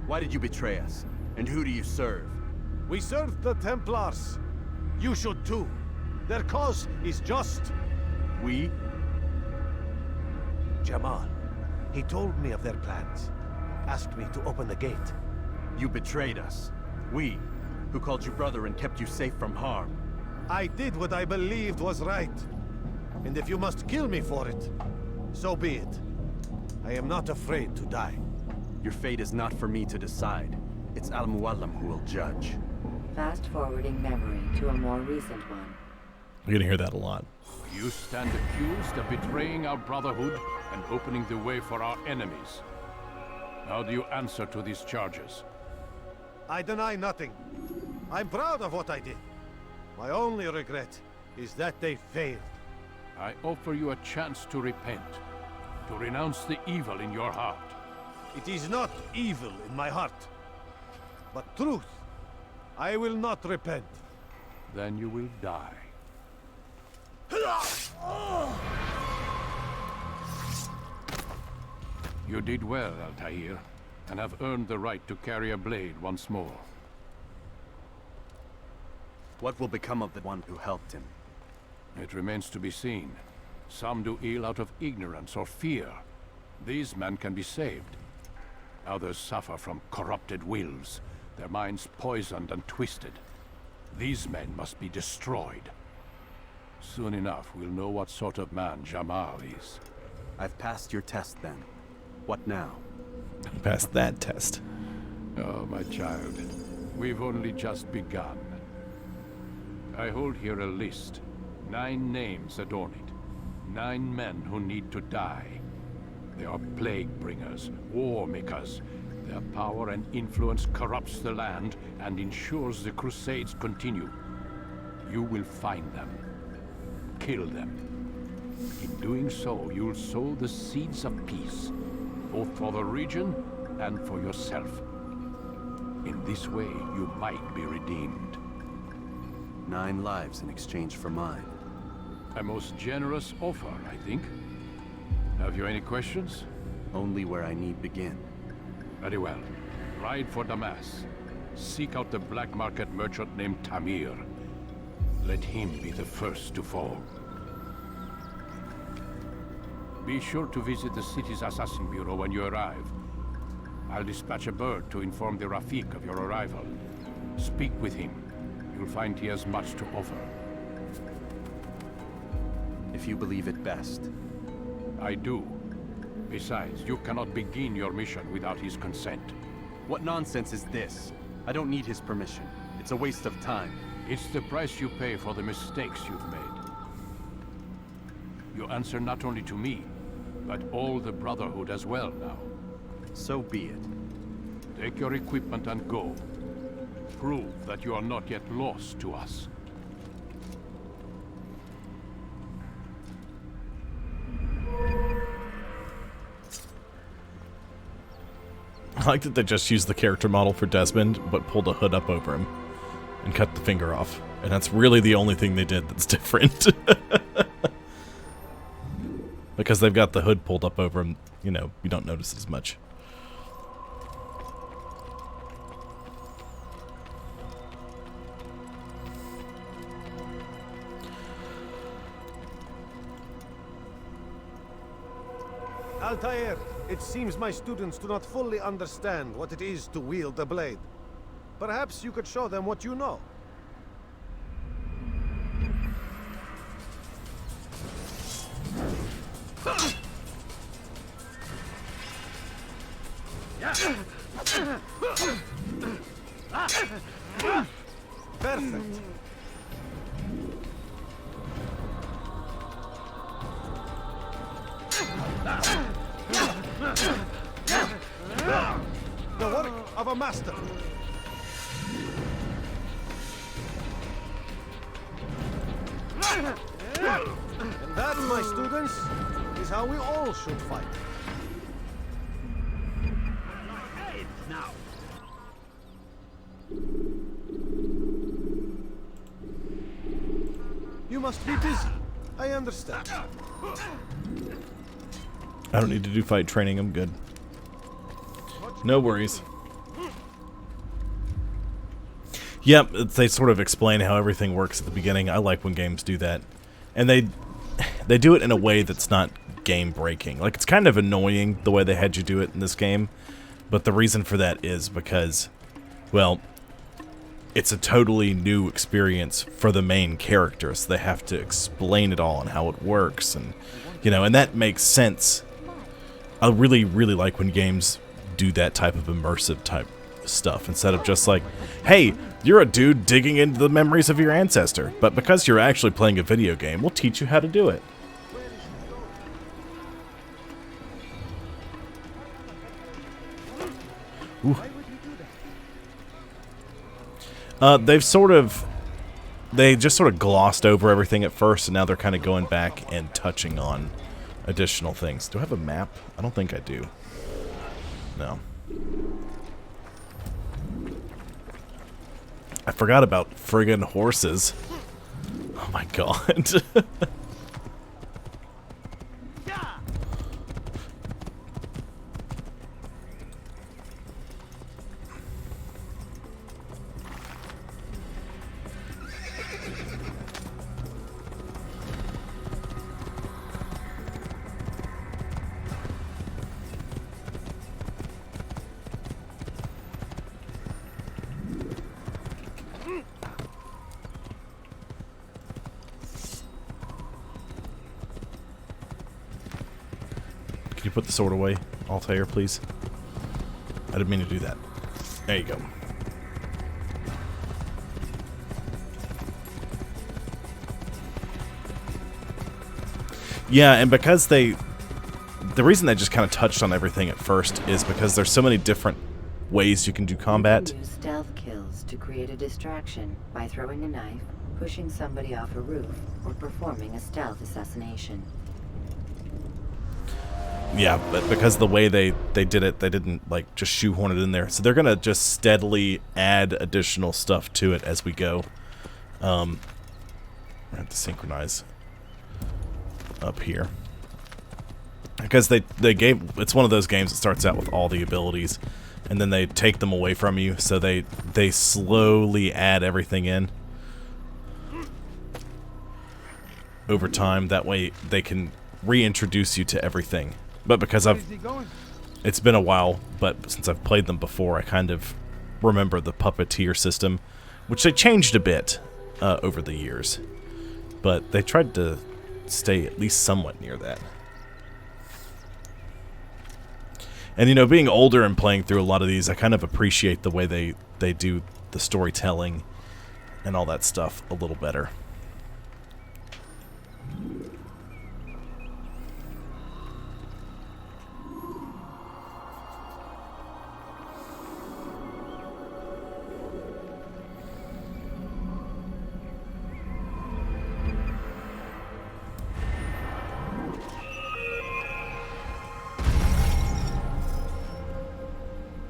Why did you betray us? And who do you serve? We serve the Templars. You should too. Their cause is just. We? Jamal. He told me of their plans. Asked me to open the gate. You betrayed us. We, who called you brother and kept you safe from harm. I did what I believed was right. And if you must kill me for it, so be it. I am not afraid to die. Your fate is not for me to decide. It's Al-Mualim who will judge. Fast-forwarding memory to a more recent one. You're gonna hear that a lot. You stand accused of betraying our brotherhood and opening the way for our enemies. How do you answer to these charges? I deny nothing. I'm proud of what I did. My only regret is that they failed. I offer you a chance to repent, to renounce the evil in your heart. It is not evil in my heart, but truth. I will not repent. Then you will die. You did well, Altair, and have earned the right to carry a blade once more. What will become of the one who helped him? It remains to be seen. Some do ill out of ignorance or fear. These men can be saved. Others suffer from corrupted wills, their minds poisoned and twisted. These men must be destroyed. Soon enough, we'll know what sort of man Jamal is. I've passed your test then. What now? Passed that test. Oh, my child. We've only just begun. I hold here a list. 9 names adorn it. 9 men who need to die. They are plague bringers, war makers. Their power and influence corrupts the land and ensures the Crusades continue. You will find them. Kill them. In doing so, you'll sow the seeds of peace, both for the region and for yourself. In this way, you might be redeemed. 9 lives in exchange for mine. A most generous offer, I think. Have you any questions? Only where I need begin. Very well. Ride for Damas. Seek out the black market merchant named Tamir. Let him be the first to fall. Be sure to visit the city's assassin bureau when you arrive. I'll dispatch a bird to inform the Rafik of your arrival. Speak with him. You'll find he has much to offer. If you believe it best. I do. Besides, you cannot begin your mission without his consent. What nonsense is this? I don't need his permission. It's a waste of time. It's the price you pay for the mistakes you've made. You answer not only to me, but all the Brotherhood as well now. So be it. Take your equipment and go. Prove that you are not yet lost to us. I like that they just used the character model for Desmond, but pulled a hood up over him and cut the finger off. And that's really the only thing they did that's different. Because they've got the hood pulled up over him, you know, you don't notice as much. Altair, it seems my students do not fully understand what it is to wield the blade. Perhaps you could show them what you know. Perfect. The work of a master. And that, my students, is how we all should fight. Now. You must be busy. I understand. I don't need to do fight training, I'm good. No worries. Yep, they sort of explain how everything works at the beginning. I like when games do that. And they do it in a way that's not game breaking. Like, it's kind of annoying the way they had you do it in this game. But the reason for that is because, well, it's a totally new experience for the main characters. They have to explain it all and how it works, and you know, and that makes sense. I really, really like when games do that type of immersive type stuff instead of just like, hey, you're a dude digging into the memories of your ancestor, but because you're actually playing a video game, we'll teach you how to do it. Ooh. They just sort of glossed over everything at first, and now they're kind of going back and touching on additional things. Do I have a map? I don't think I do. No. I forgot about friggin' horses. Oh my god. Can you put the sword away, Altair, please? I didn't mean to do that. There you go. Yeah, and because the reason they just kind of touched on everything at first is because there's so many different ways you can do combat. You can use stealth kills to create a distraction by throwing a knife pushing somebody off a roof, or performing a stealth assassination. Yeah, but because the way they did it, they didn't like just shoehorn it in there. So they're gonna just steadily add additional stuff to it as we go. I have to synchronize up here because they gave, it's one of those games that starts out with all the abilities and then they take them away from you, so they slowly add everything in over time. That way they can reintroduce you to everything. But because it's been a while, but since I've played them before, I kind of remember the puppeteer system, which they changed a bit over the years. But they tried to stay at least somewhat near that. And, you know, being older and playing through a lot of these, I kind of appreciate the way they do the storytelling and all that stuff a little better.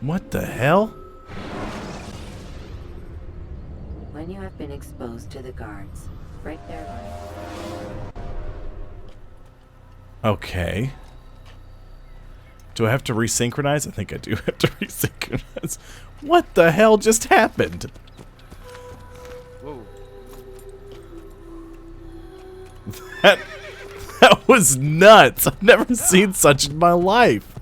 What the hell? When you have been exposed to the guards, break their line. Okay. Do I have to resynchronize? I think I do have to resynchronize. What the hell just happened? Whoa. That was nuts. I've never seen such in my life.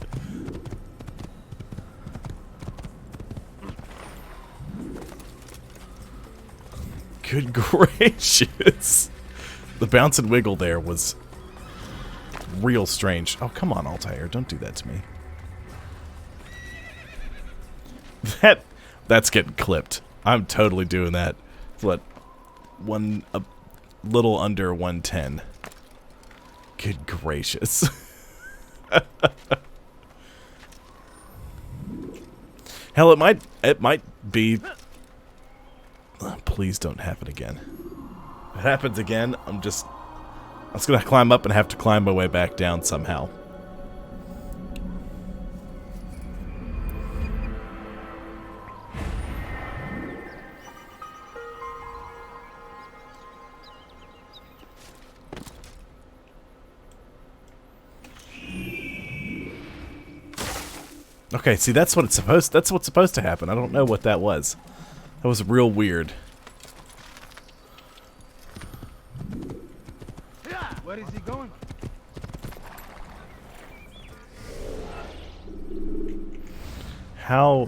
Good gracious. The bounce and wiggle there was real strange. Oh, come on, Altair. Don't do that to me. That's getting clipped. I'm totally doing that. What? A little under 110. Good gracious. Hell, it might be. Please don't happen again. If it happens again, I'm just gonna climb up and have to climb my way back down somehow. Okay, see, that's what's supposed to happen. I don't know what that was. That was real weird. Where is he going? How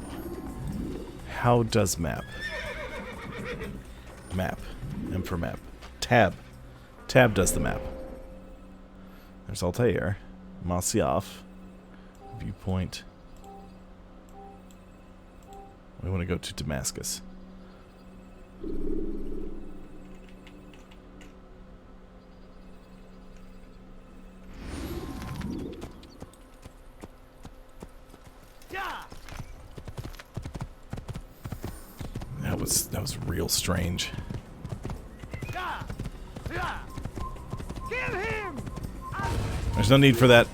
does map? Map. M for map. Tab. Tab does the map. There's Altair. Masyaf. Viewpoint. We want to go to Damascus. That was real strange. Kill him! There's no need for that.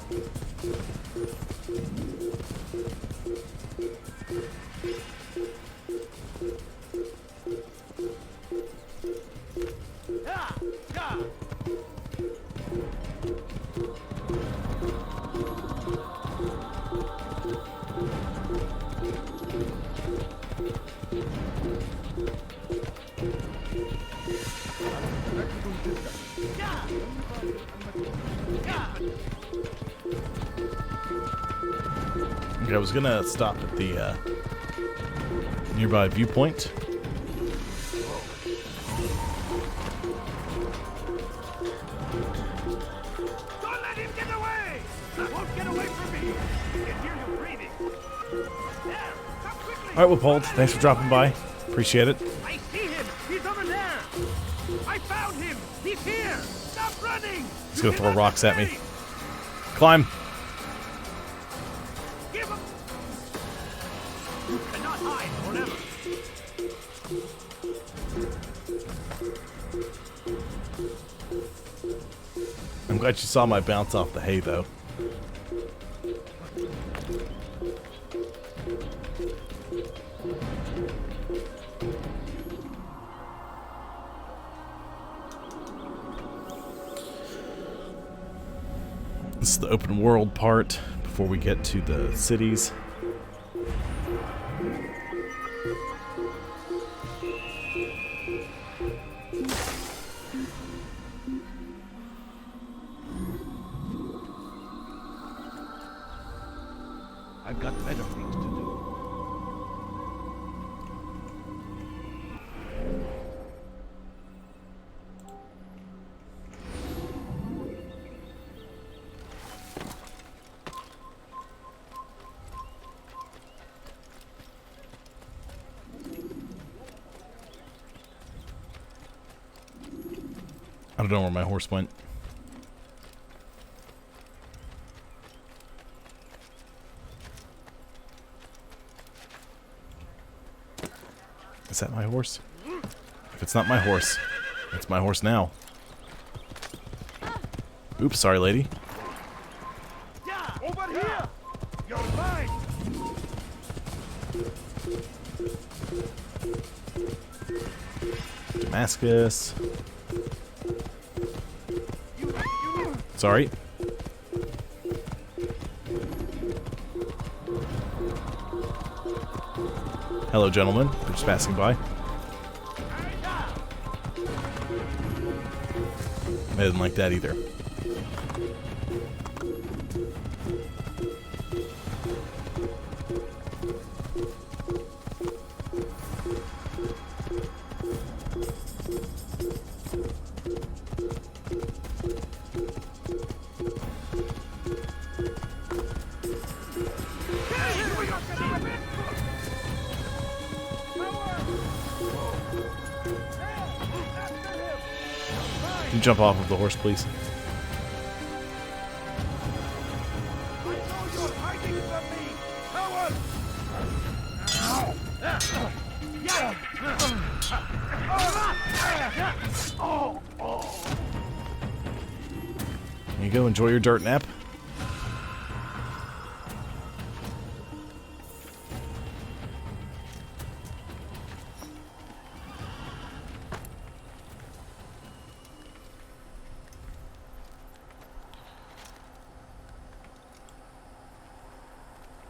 Okay, I was gonna stop at the nearby viewpoint. Don't let him get away! He won't get away from me! I can hear you breathing. There, come quickly! Alright, Wippold, thanks for dropping by. Appreciate it. I see him! He's over there! I found him! He's here! Stop running! He's gonna throw rocks at me. Climb! Give him! You cannot hide forever! glad you saw my bounce off the hay, though. This is the open world part before we get to the cities. I've got better things to do. I don't know where my horse went. Is that my horse? If it's not my horse, it's my horse now. Oops, sorry, lady. Yeah, over here! You're mine! Damascus. Sorry. Hello, gentlemen. We're just passing by. I didn't like that either. Can you jump off of the horse, please? There you go, enjoy your dirt nap.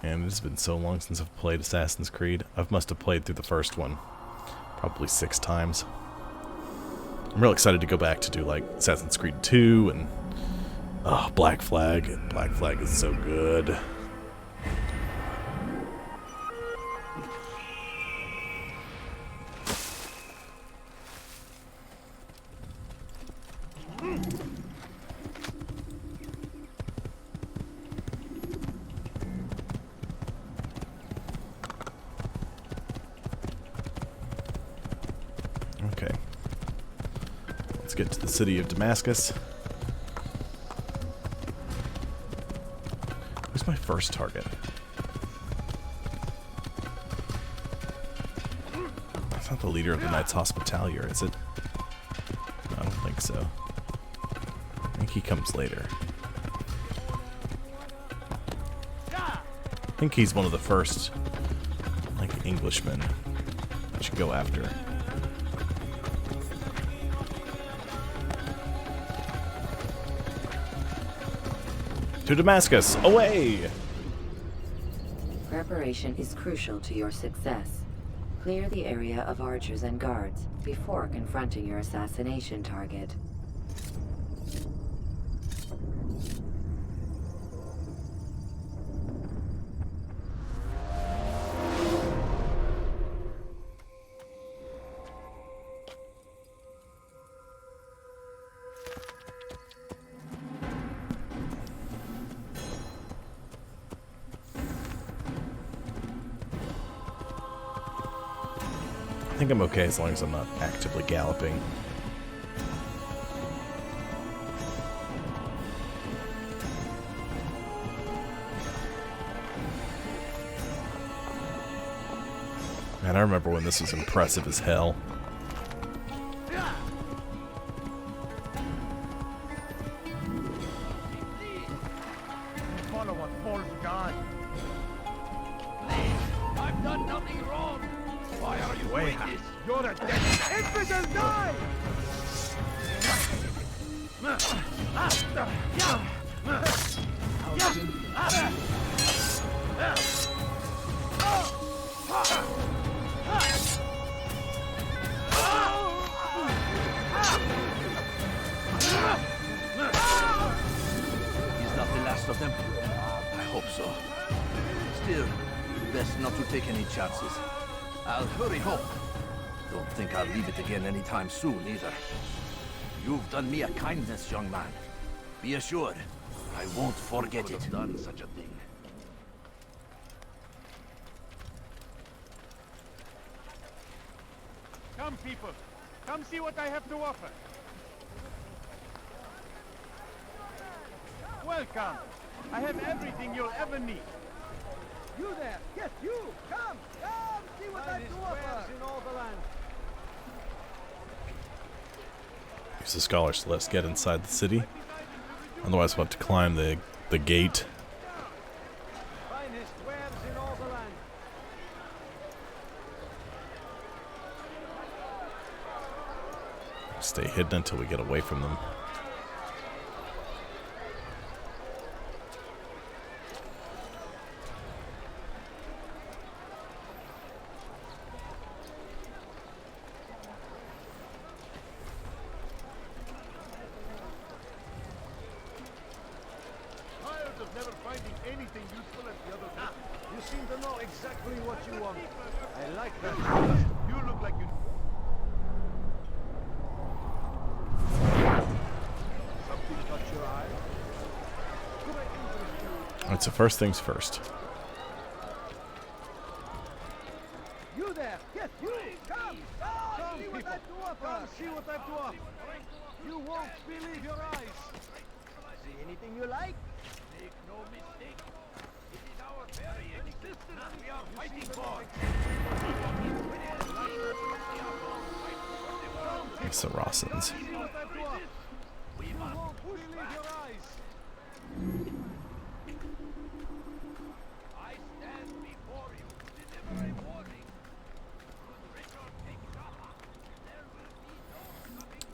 And it's been so long since I've played Assassin's Creed. I must have played through the first one probably 6 times. I'm real excited to go back to do like Assassin's Creed 2 and Black Flag. And Black Flag is so good. Okay. Let's get to the city of Damascus. Who's my first target? That's not the leader of the Knights Hospitalier, is it? No, I don't think so. I think he comes later. I think he's one of the first, like, Englishmen I should go after. To Damascus, away! Preparation is crucial to your success. Clear the area of archers and guards before confronting your assassination target. I think I'm okay as long as I'm not actively galloping. Man, I remember when this was impressive as hell. false god. I've done nothing wrong. Why are you doing this? You're a dead Infidel, die! He's not the last of them. I hope so. Still, best not to take any chances. I'll hurry home. Don't think I'll leave it again anytime soon, either. You've done me a kindness, young man. Be assured, I won't forget it. Done such a thing. Come, people. Come see what I have to offer. Welcome. I have everything you'll ever need. You there! Yes, you! Come! Come! See what I have to offer! In all the land. Use the scholars to let us get inside the city. Otherwise we'll have to climb the gate. Finest wares in all the land. Stay hidden until we get away from them. Tired of never finding anything useful at the other end. You seem to know exactly what you want. I like that. You look like you... Something caught your eye? Could I interest you? Alright, so first things first. You there! Yes, you! Come! Come! See what I have to offer! Come see what I have to offer! You won't believe your eyes! See anything you like? Make no mistake. It is our very existence we are fighting for. It's the Rossins. See what I have to offer! You won't believe your eyes! I stand before you to deliver a warning.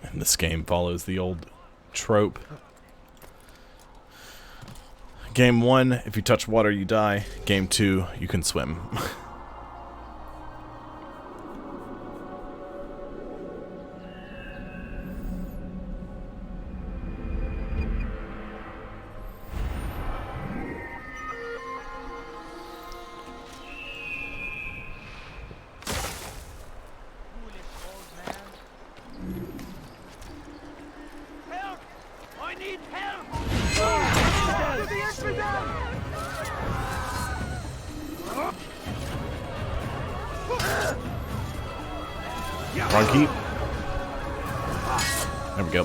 And this game follows the old trope. Game 1, if you touch water, you die. Game 2, you can swim. Help! I need help! To the infidel! Wrong key. There we go.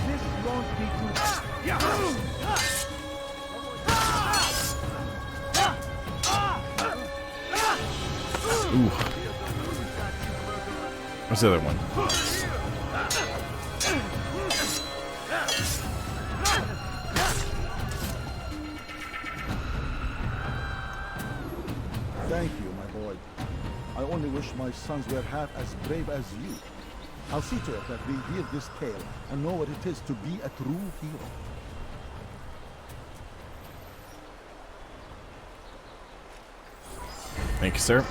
This won't be good. Ooh. What's the other one? Thank you, my boy. I only wish my sons were half as brave as you. I'll see to it that they hear this tale and know what it is to be a true hero. Thank you, sir.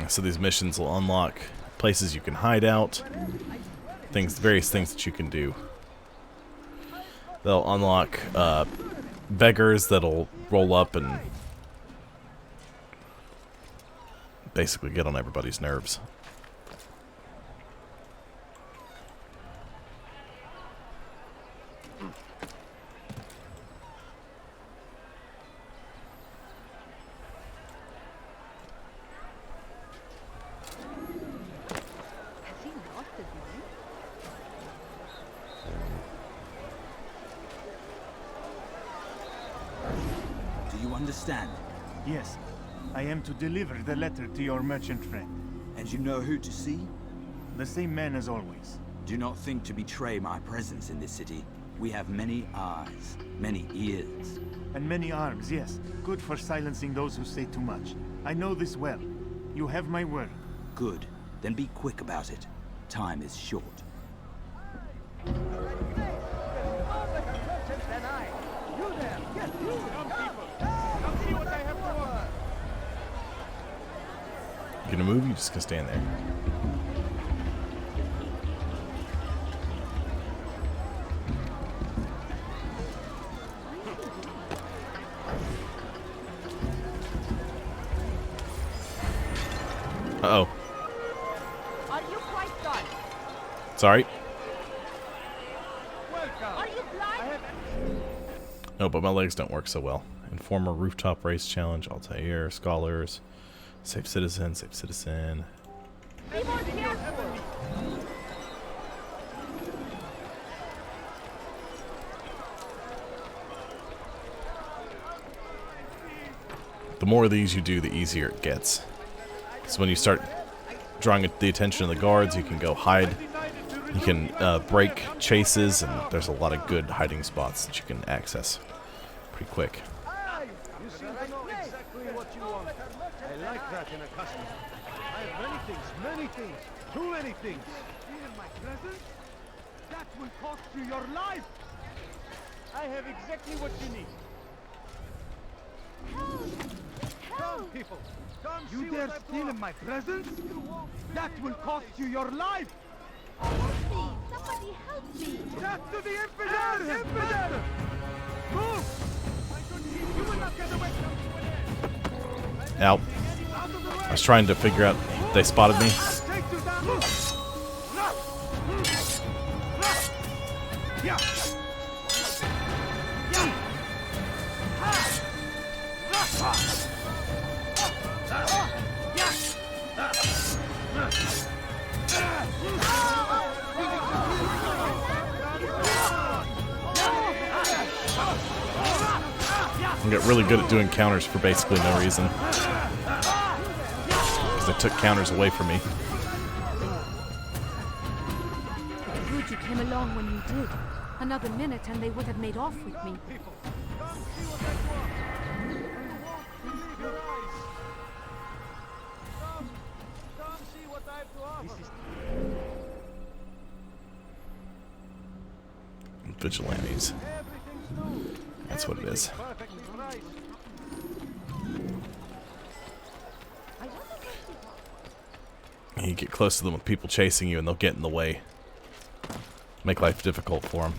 So these missions will unlock places you can hide out, various things that you can do. They'll unlock beggars that'll roll up and basically get on everybody's nerves. understand? Yes. I am to deliver the letter to your merchant friend. And you know who to see? The same man as always. Do not think to betray my presence in this city. We have many eyes, many ears. And many arms, yes. Good for silencing those who say too much. I know this well. You have my word. Good. Then be quick about it. Time is short. You there! Yes, you! Come, people! Come see what I have to offer! You gonna move? You just gonna stand there. Uh-oh. Are you quite done? Sorry. Welcome! Are you blind? No, but my legs don't work so well. Informer Rooftop Race Challenge, Altair, Scholars, Safe Citizen, Safe Citizen. Be more careful! The more of these you do, the easier it gets. So when you start drawing the attention of the guards, you can go hide. You can break chases, and there's a lot of good hiding spots that you can access pretty quick. You seem to know exactly what you want. I like that in a customer. I have many things, too many things. In my presence? That will cost you your life! I have exactly what you need. Come, people. Come You see dare what I've steal got. in my presence? That will cost you your life! Somebody help me! Death to the infidel! Infidel! Move! You will not get away from me. Ow. I was trying to figure out. They spotted me. Take you down! Yeah! I get really good at doing counters for basically no reason. Because they took counters away from me. Good you came along when you did. Another minute and they would have made off with me. Come see what I have to offer. Vigilantes. That's what it is. Perfectly priced. You get close to them with people chasing you and they'll get in the way. Make life difficult for them.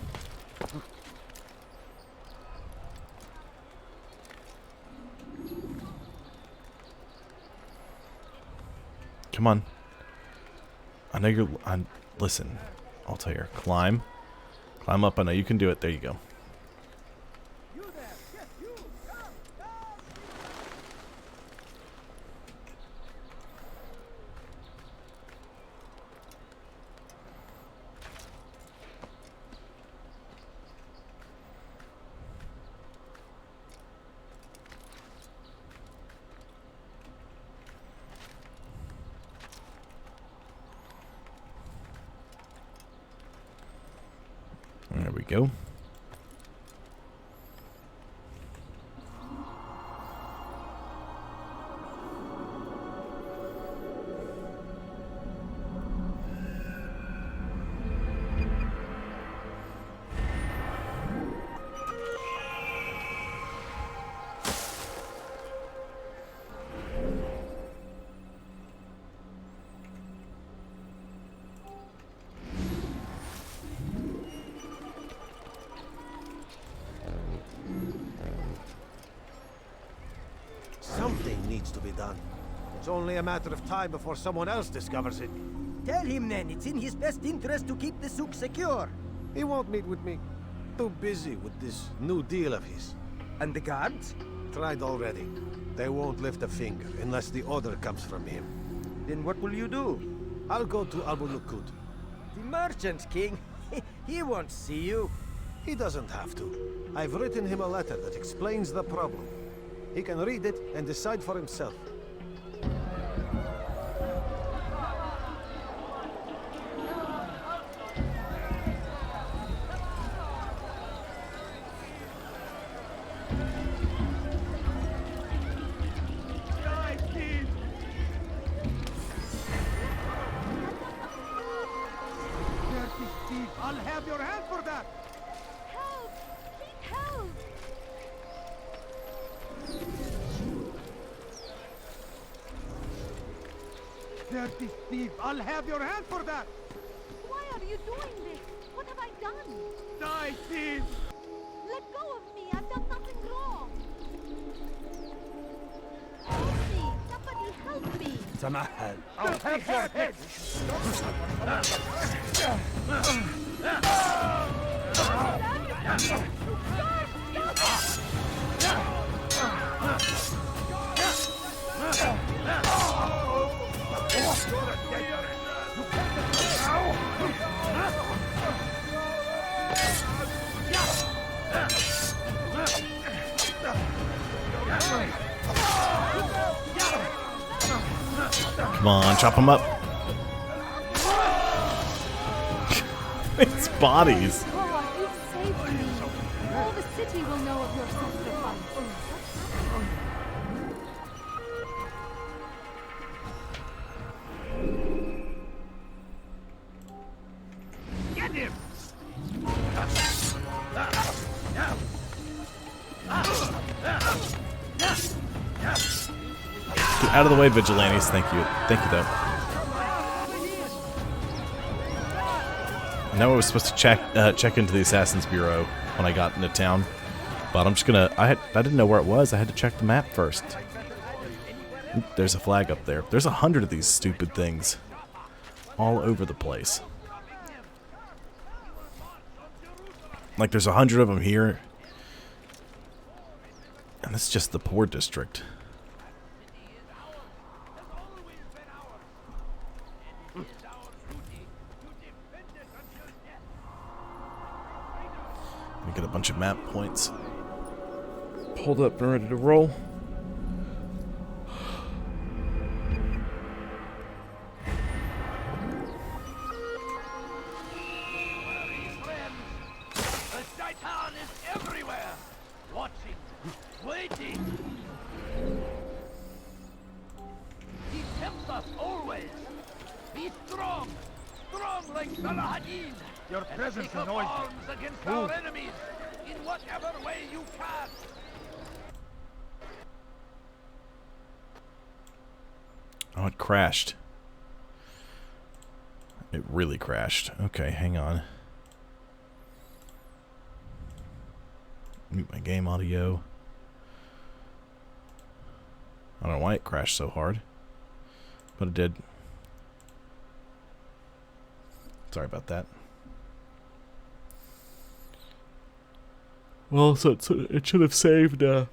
Come on. I know you're... listen. I'll tell you. Climb. Climb up. I know you can do it. There you go. There we go. Something needs to be done. It's only a matter of time before someone else discovers it. Tell him then, it's in his best interest to keep the souk secure. He won't meet with me. Too busy with this new deal of his. And the guards? Tried already. They won't lift a finger unless the order comes from him. Then what will you do? I'll go to Abu Nukud. The merchant king? He won't see you. He doesn't have to. I've written him a letter that explains the problem. He can read it and decide for himself. I'll have your hand for that! Help! Seek help! Dirty thief! I'll have your hand for that! Why are you doing this? What have I done? Die, thief! Let go of me! I've done nothing wrong! Help me! Somebody help me! Tamahal! I'll have your head! Come on, chop them up. It's bodies. God, you've saved me! All the city will know of your sacrifice. Get him! Get out of the way, vigilantes. Thank you. Thank you, though. I know I was supposed to check into the Assassin's Bureau when I got into town, but I'm just gonna. I didn't know where it was. I had to check the map first. Oop, there's a flag up there. There's 100 of these stupid things all over the place. Like there's 100 of them here, and that's just the poor district. We get a bunch of map points pulled up and ready to roll. The Titan is everywhere! Watching, waiting! He tempts us always! Be strong! Strong like Saladin! Your And presence take up annoys me. arms against Move. our enemies in whatever way you can! Oh, it crashed. It really crashed. Okay, hang on. Mute my game audio. I don't know why it crashed so hard, but it did. Sorry about that. Well, so it should have saved. It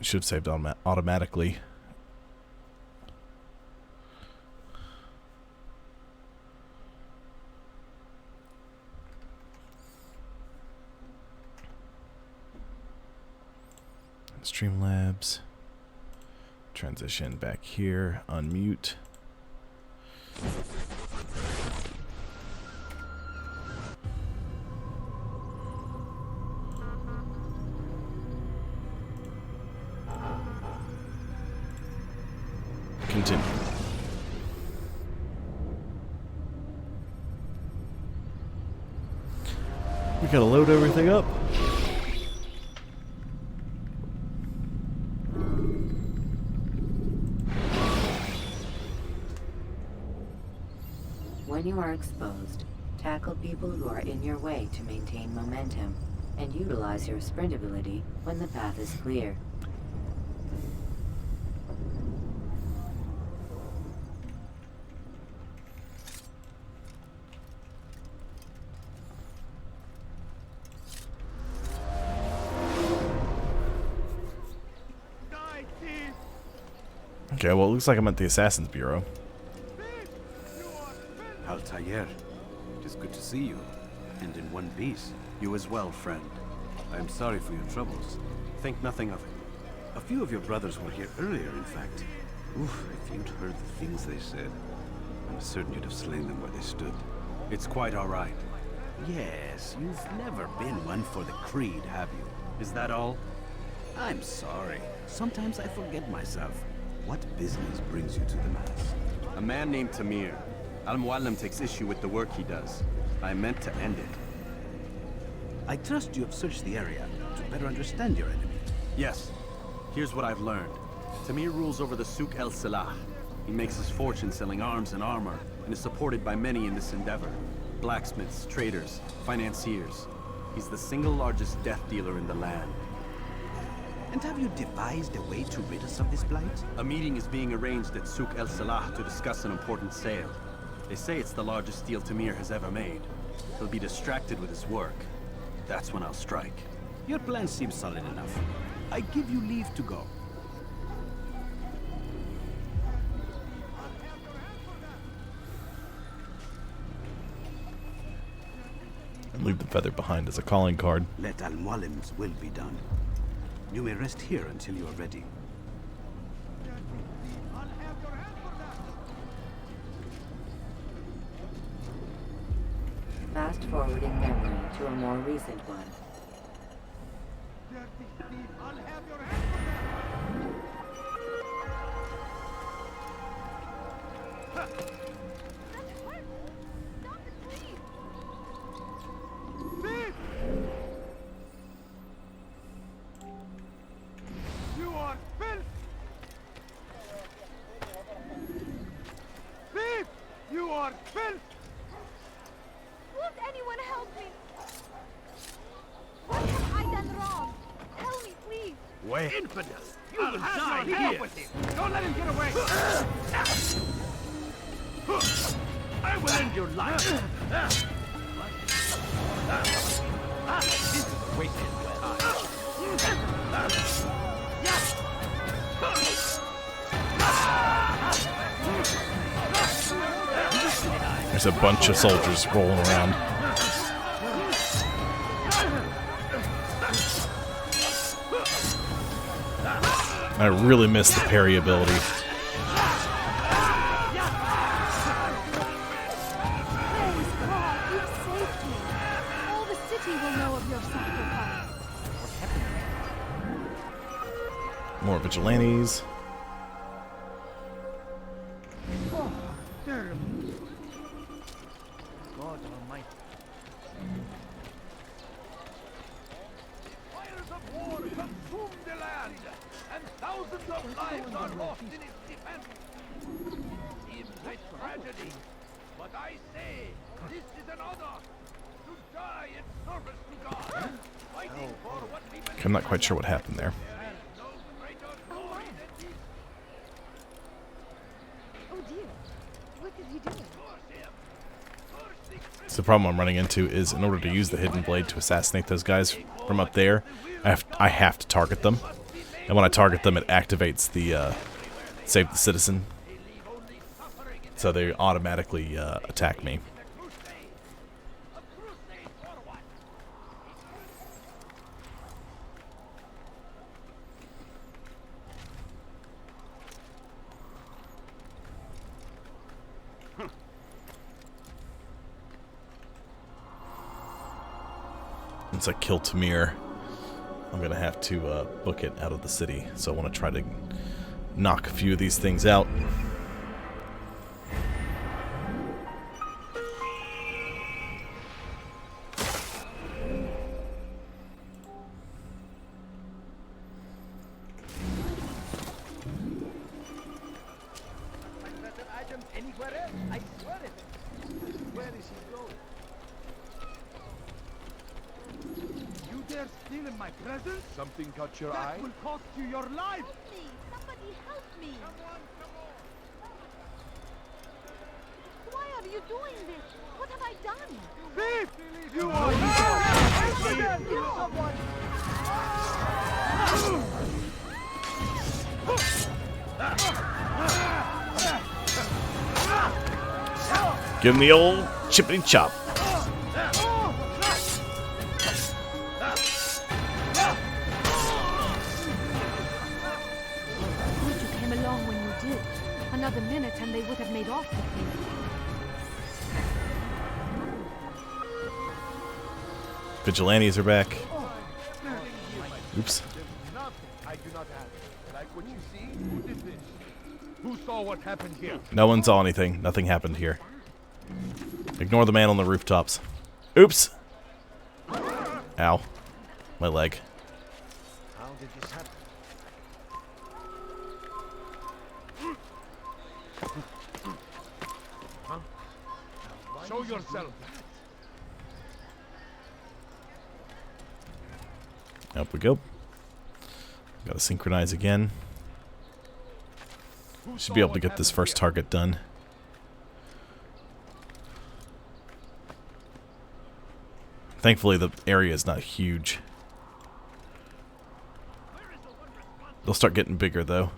should have saved automatically. Streamlabs. Transition back here. Unmute. Continue. We gotta load everything up. When you are exposed, tackle people who are in your way to maintain momentum, and utilize your sprint ability when the path is clear. Okay, well, it looks like I'm at the Assassin's Bureau. Altair. It is good to see you, and in one piece. You as well, friend. I am sorry for your troubles. Think nothing of it. A few of your brothers were here earlier, in fact. Oof, if you'd heard the things they said, I'm certain you'd have slain them where they stood. It's quite all right. Yes, you've never been one for the creed, have you? Is that all? I'm sorry. Sometimes I forget myself. What business brings you to the Mass? A man named Tamir. Al-Mualim takes issue with the work he does. I meant to end it. I trust you have searched the area to better understand your enemy. Yes. Here's what I've learned. Tamir rules over the Souk El Salah. He makes his fortune selling arms and armor, and is supported by many in this endeavor. Blacksmiths, traders, financiers. He's the single largest death dealer in the land. And have you devised a way to rid us of this blight? A meeting is being arranged at Souk El Salah to discuss an important sale. They say it's the largest deal Tamir has ever made. He'll be distracted with his work. That's when I'll strike. Your plan seems solid enough. I give you leave to go. And leave the feather behind as a calling card. Let Al-Mualim's will be done. You may rest here until you are ready. Fast-forwarding memory to a more recent one. You are filth! Thief! You are filth! Won't anyone help me? What have I done wrong? Tell me, please. Wait. Infidel! You I'll will have die your here! head with him. Don't let him get away! I will end your life! This is a wasted There's a bunch of soldiers rolling around. I really miss the parry ability. Praise God, you've saved me. All the city will know of your sacrifice. More vigilantes. Oh, terrible. God Almighty. Fires of war consume the land, and thousands of lives are lost in its defense. Seems a tragedy, but I say this is an honor to die in service to God, fighting for what we believe. I'm not quite sure what happened there. Oh dear, what is he doing? So the problem I'm running into is in order to use the hidden blade to assassinate those guys from up there, I have to target them. And when I target them, it activates the Save the Citizen. So they automatically attack me. Once I kill Tamir, I'm going to have to book it out of the city. So I want to try to knock a few of these things out. Anywhere else, I swear it. Where is he going? You dare steal in my presence? Something caught your That eye? will cost you your life! Help me! Somebody help me! Why are you doing this? What have I done? Thief! You are You someone! Give him the old chippity chop. Good you came along when you did. Another minute and they would have made off with me. Vigilantes are back. Oops. I do not have. Like what you see? Who did this? Who saw what happened here? No one saw anything. Nothing happened here. Ignore the man on the rooftops. Oops. Ow. My leg. How did this happen? Huh? Show yourself. Up we go. Gotta synchronize again. Should be able to get this first target done. Thankfully, the area is not huge. They'll start getting bigger, though.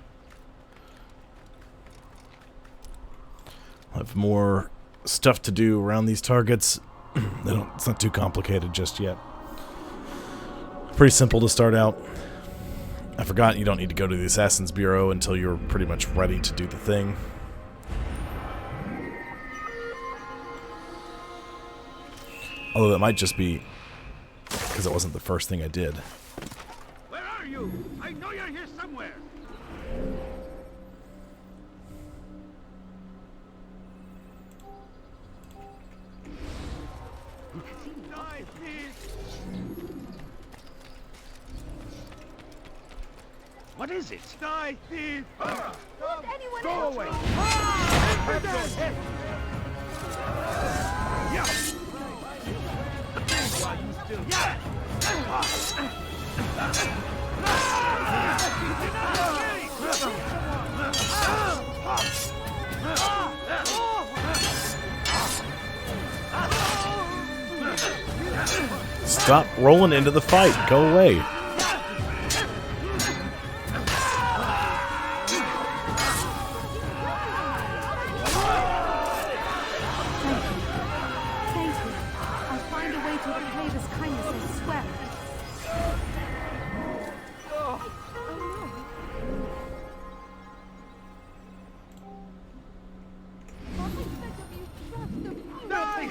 I'll have more stuff to do around these targets. It's not too complicated just yet. Pretty simple to start out. I forgot you don't need to go to the Assassin's Bureau until you're pretty much ready to do the thing. Although that might just be because it wasn't the first thing I did. Where are you? I know you're here somewhere. What is it? Die, thief! Go away! Stop rolling into the fight. Go away.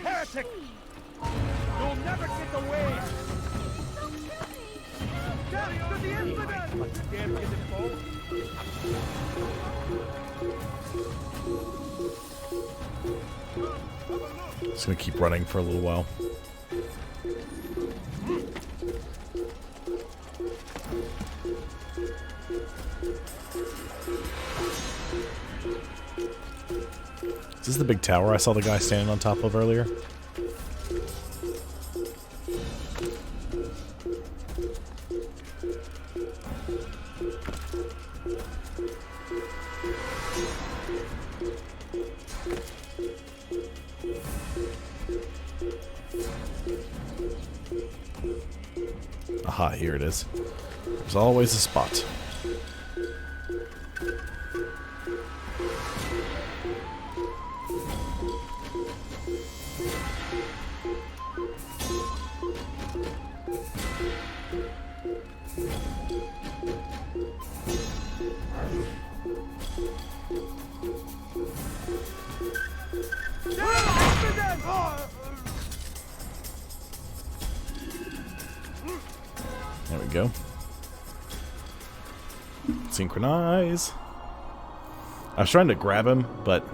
Heretic! You'll never get away! Death to the infidel! But you dare get involved? Just gonna keep running for a little while. Is this the big tower I saw the guy standing on top of earlier? Aha, here it is. There's always a spot. There we go. Synchronize. I was trying to grab him, but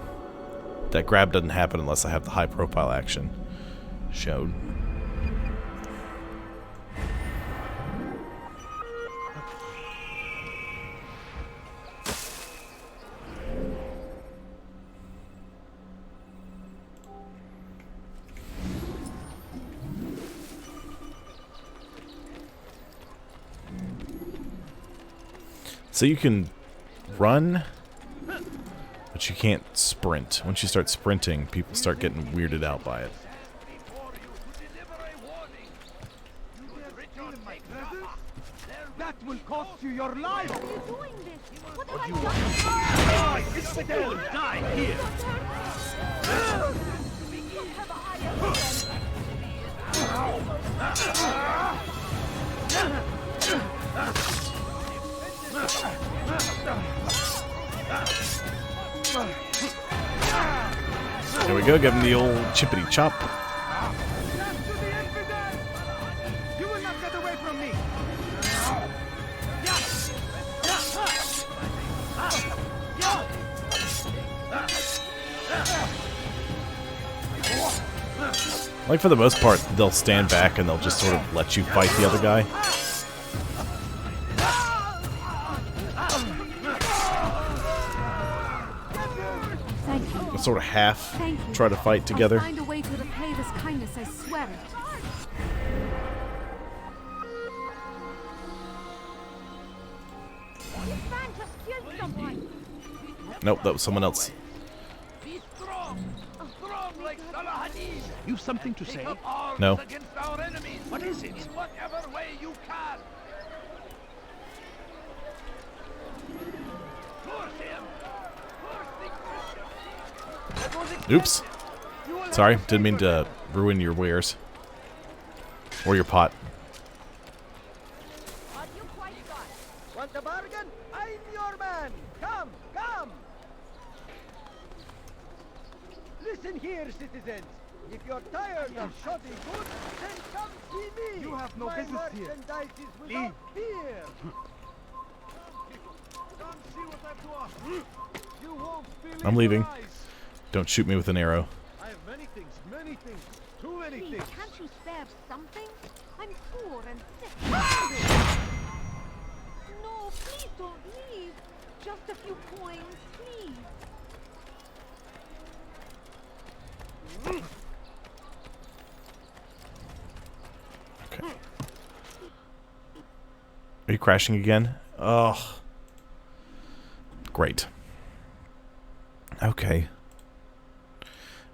that grab doesn't happen unless I have the high profile action shown. So you can run, but you can't sprint. Once you start sprinting, people start getting weirded out by it. That will cost you your life! Why are you doing this? What What have do you I want? done? Die! Infidel! Die here! There we go, give him the old chippity chop. You will not get away from me. Like, for the most part, they'll stand back and they'll just sort of let you fight the other guy. Thank you. They'll sort of half Thank you. try to fight together. I'll find a way to repay this kindness, I swear it. This man just killed someone. Nope, that was someone else. Be strong. Strong like Salahadin. You've something to say? Take up arms No. against our enemies. What is it? In whatever way you can. Force him. Force the Oops. Sorry, didn't mean to ruin your wares. Or your pot. What you quite got? Want a bargain? I'm your man. Come, come. Listen here, citizens. If you're tired of shoddy goods, then come see me. You have no My business here. merchandise is without fear. Come see what I've to offer. You won't believe I'm leaving. your eyes. Don't shoot me with an arrow. I have many things, too many Please, things. can't you spare something? I'm poor and sick. No, please don't leave. Just a few coins, please. Okay. Are you crashing again? Ugh. Great. Okay.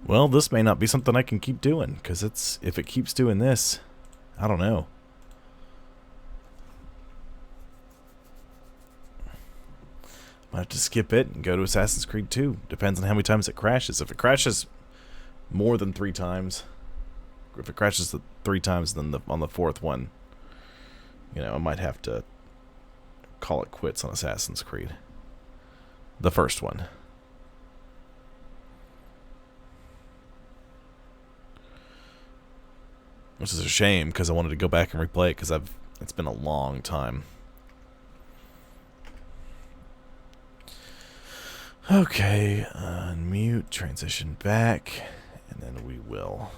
Well, this may not be something I can keep doing, because if it keeps doing this, I don't know. Might have to skip it and go to Assassin's Creed 2. Depends on how many times it crashes. If it crashes more than 3 times, if it crashes 3 times, then on the 4th one, you know, I might have to call it quits on Assassin's Creed. The first one. Which is a shame, because I wanted to go back and replay it, because it's been a long time. Okay, unmute, transition back, and then we will.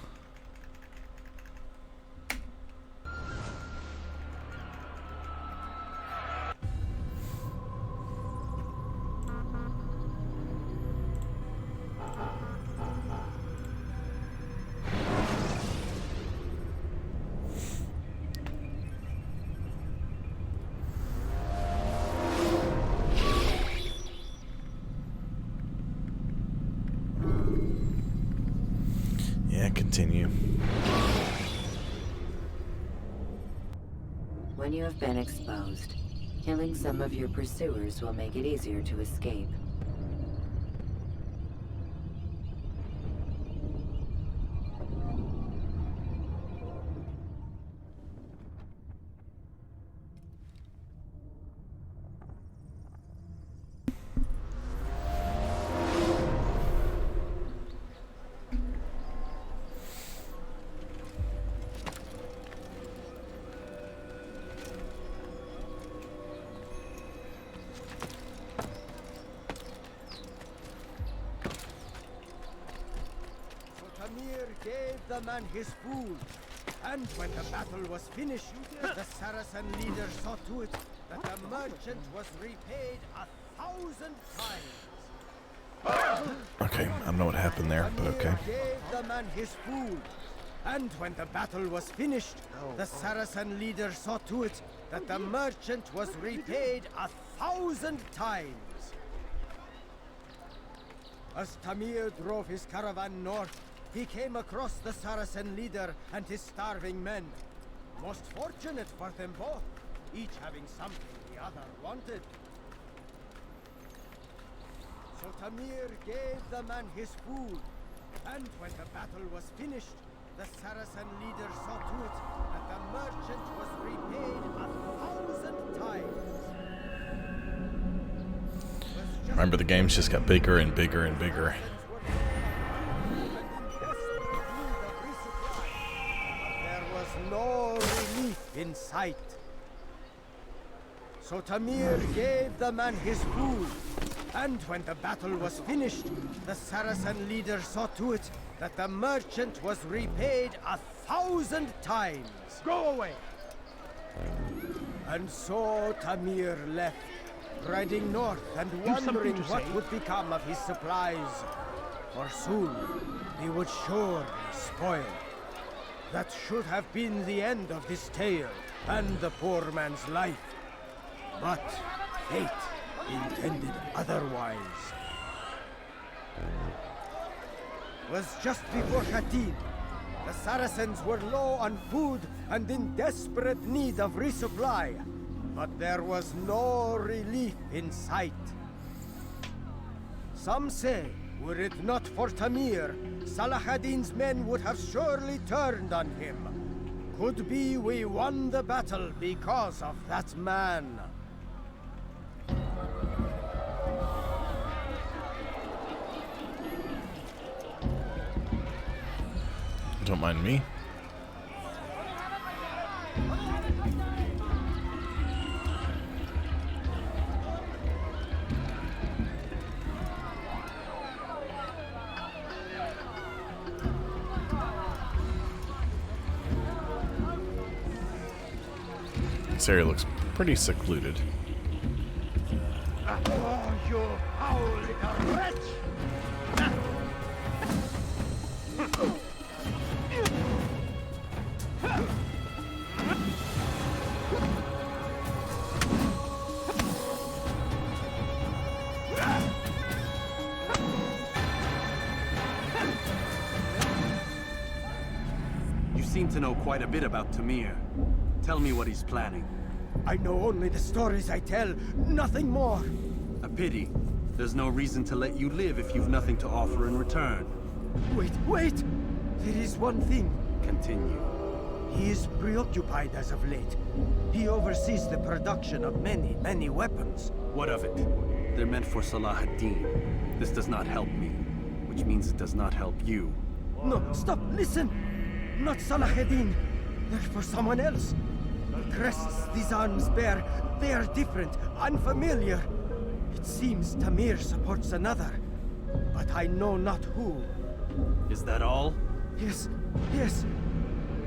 Continue. When you have been exposed, killing some of your pursuers will make it easier to escape. Gave the man his food, and when the battle was finished, the Saracen leader saw to it that the merchant was repaid 1,000 times. Okay, I don't know what happened there, but okay. Gave the man his food, and when the battle was finished, the Saracen leader saw to it that the merchant was repaid 1,000 times. As Tamir drove his caravan north, he came across the Saracen leader and his starving men. Most fortunate for them both, each having something the other wanted. So Tamir gave the man his food, and when the battle was finished, the Saracen leader saw to it that the merchant was repaid 1,000 times. Remember, the games just got bigger and bigger and bigger. There was no relief in sight. So Tamir gave the man his food, and when the battle was finished, the Saracen leader saw to it that the merchant was repaid 1,000 times. Go away! And so Tamir left, riding north and wondering what would become of his supplies. For soon, they would surely spoil. That should have been the end of this tale and the poor man's life. But fate intended otherwise. It was just before Khatin. The Saracens were low on food and in desperate need of resupply. But there was no relief in sight. Some say, were it not for Tamir, Salah ad-Din's men would have surely turned on him. Could be we won the battle because of that man. Don't mind me. This area looks pretty secluded. Oh, you foul little wretch! You seem to know quite a bit about Tamir. Tell me what he's planning. I know only the stories I tell, nothing more. A pity. There's no reason to let you live if you've nothing to offer in return. Wait! There is one thing. Continue. He is preoccupied as of late. He oversees the production of many, many weapons. What of it? They're meant for Salah ad-Din. This does not help me, which means it does not help you. No, stop, listen! Not Salah ad-Din. They're for someone else. The crests these arms bear, they are different, unfamiliar. It seems Tamir supports another, but I know not who. Is that all? Yes.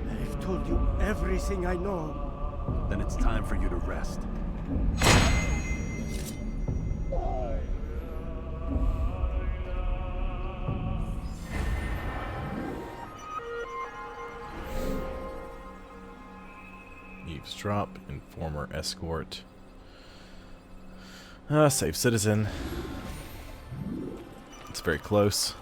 I've told you everything I know. Then it's time for you to rest. Eavesdrop, informer, escort. Safe citizen. It's very close.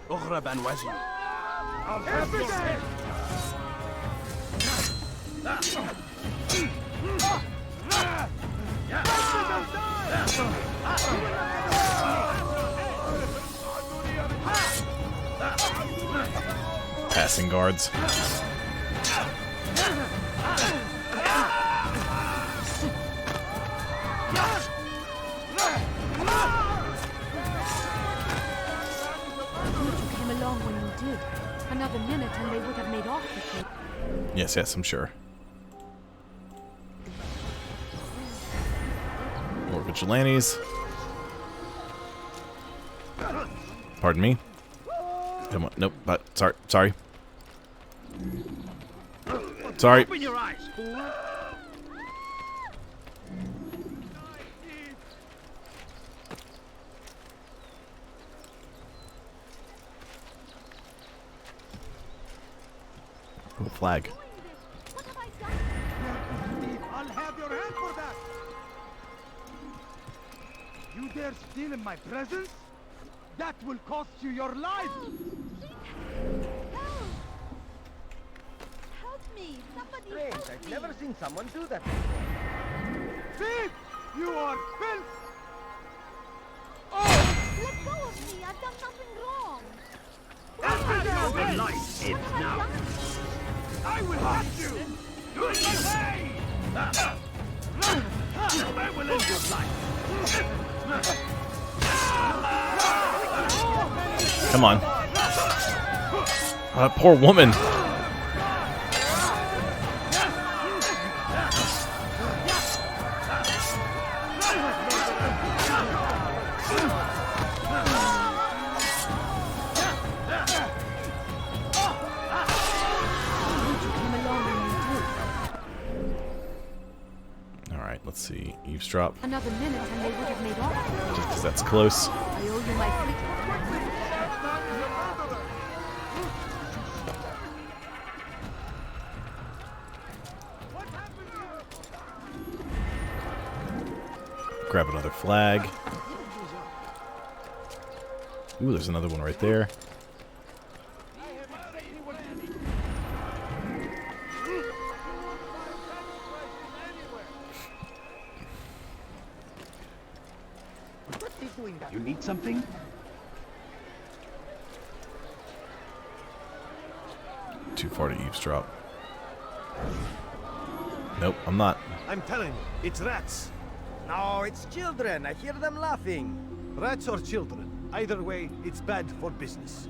أغرب عن وجهي. Passing guards. Another minute and they would have made off with me. Yes, I'm sure. More vigilantes. Pardon me. Come on, nope, but sorry. Open your eyes, fool! Cool flag. I'll have your hand for that! You dare steal in my presence? That will cost you your life! Help me! Somebody Strange, help I've me! never seen someone do that before. Thief! You are filth! Let go of me! I've done nothing wrong! The light ends now. I will have you! Do it my way! I will end your life. Come on. Poor woman. Alright, let's see. Eavesdrop. Another minute and they would have made off. Just because that's close. I owe you my fleet. Grab another flag. Ooh, there's another one right there. You need something? Too far to eavesdrop. Nope, I'm not. I'm telling you, it's rats. No, it's children. I hear them laughing. Rats or children. Either way, it's bad for business.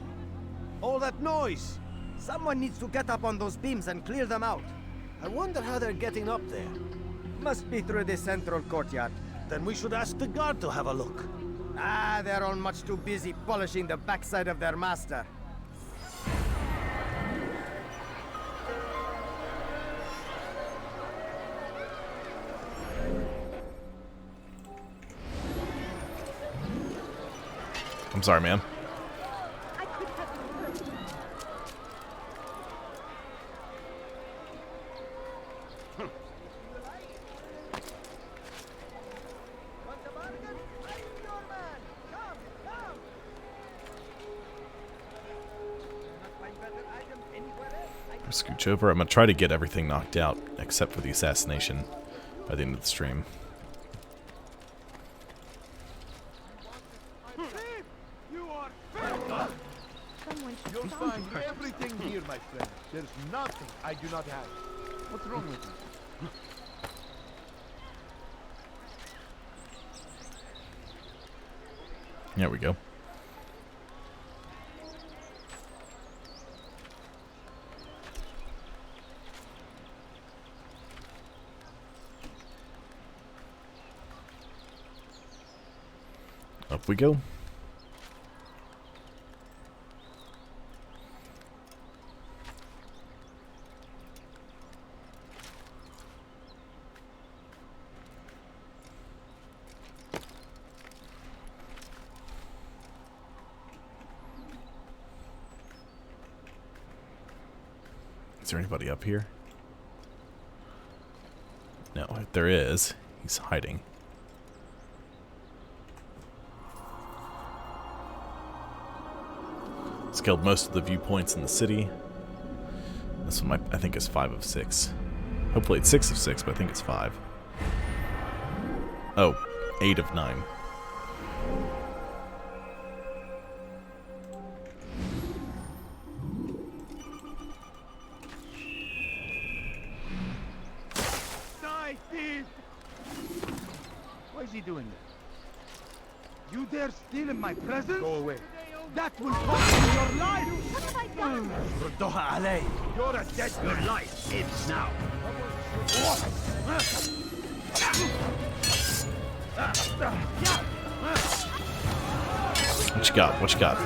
All that noise! Someone needs to get up on those beams and clear them out. I wonder how they're getting up there. Must be through the central courtyard. Then we should ask the guard to have a look. Ah, they're all much too busy polishing the backside of their master. I'm sorry, ma'am. Scooch over. I'm gonna try to get everything knocked out except for the assassination by the end of the stream. You'll find everything here, my friend. There's nothing I do not have. What's wrong with you? There we go. Up we go. Is there anybody up here? No, if there is, he's hiding. It's killed most of the viewpoints in the city. This one I think is 5 of 6. Hopefully it's 6 of 6, but I think it's 5. Oh, 8 of 9. Die, thief! Why is he doing that? You dare steal in my presence? Go away. That will cost you your life! What have I done? Ruddoha alay. You're a dead Your life ends now. What you got? What you got?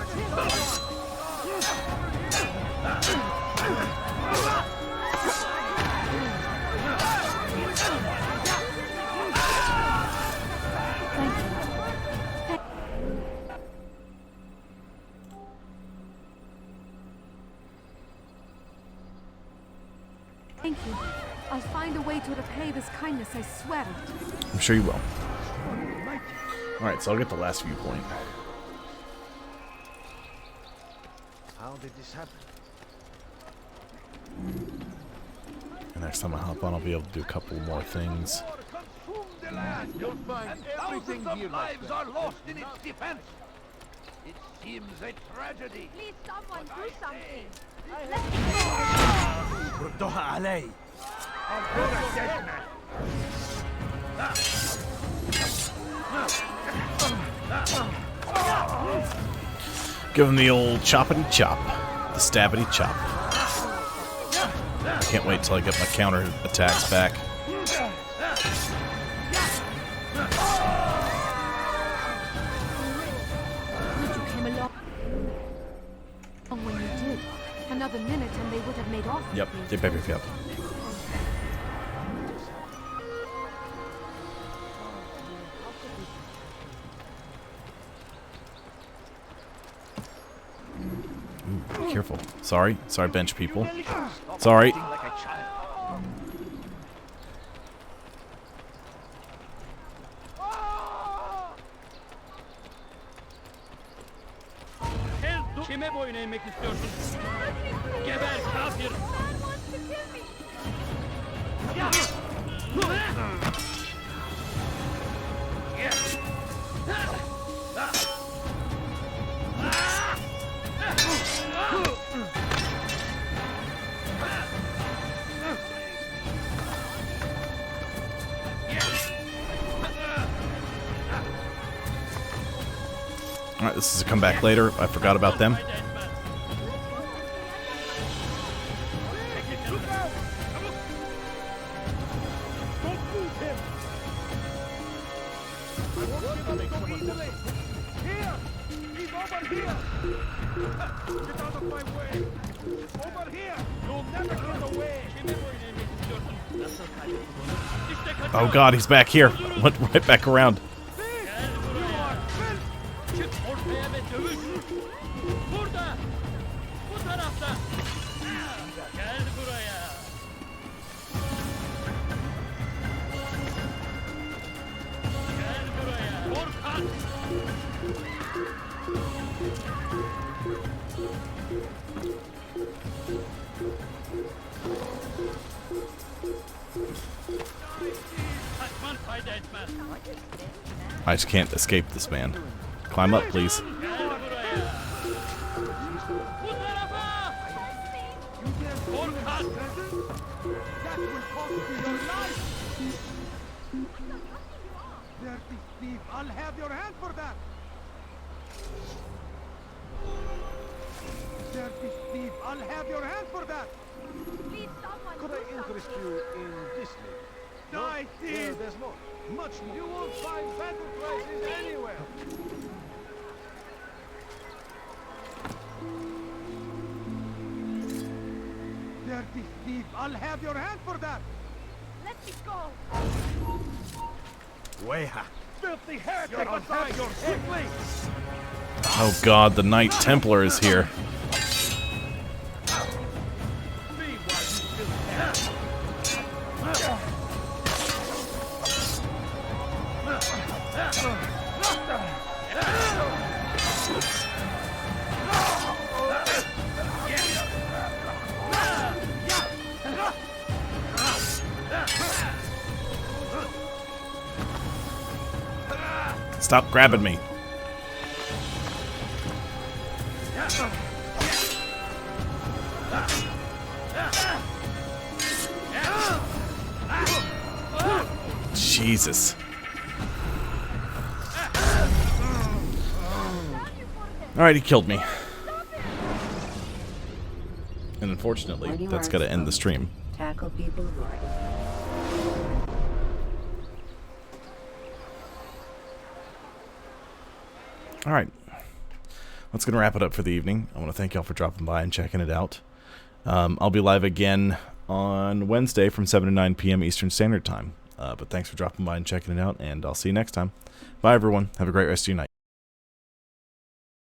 Thank you. I'll find a way to repay this kindness, I swear it. I'm sure you will. Alright, so I'll get the last viewpoint. How did this happen? And next time I hop on, I'll be able to do a couple more things. The land, You'll find and everything thousands here, of my lives friend. are lost in its defense. It seems a tragedy. Please, someone do something. ردوها علي. Give him the old choppity chop. The stabbity chop. I can't wait till I get my counter attacks back. You came along when you did. Another minute and they would have made off. Yep. Yep. Ooh, be careful. Sorry, bench people. Sorry. Kime boyun eğmek istiyorsun? Geber kafir! Alright, this is a comeback later. I forgot about them. Oh god, he's back here. Went right back around. I just can't escape this man. Climb up, please. Dirty thief, I'll have your hand for that. Dirty thief, I'll have your hand for that. Please, someone Could do I interest you in this lady? Die, thief! There's more. Much more. You won't find better places anywhere. Dirty thief, I'll have your hand for that. Let me go. Weha. Filthy heretic, aside your quickly. Oh god, the Knight Templar is here. Stop grabbing me. Jesus. Alright, he killed me. And unfortunately, that's gotta end the stream. Tackle people who are... Alright. That's going to wrap it up for the evening. I want to thank y'all for dropping by and checking it out. I'll be live again on Wednesday from 7 to 9 p.m. Eastern Standard Time. But thanks for dropping by and checking it out, and I'll see you next time. Bye, everyone. Have a great rest of your night.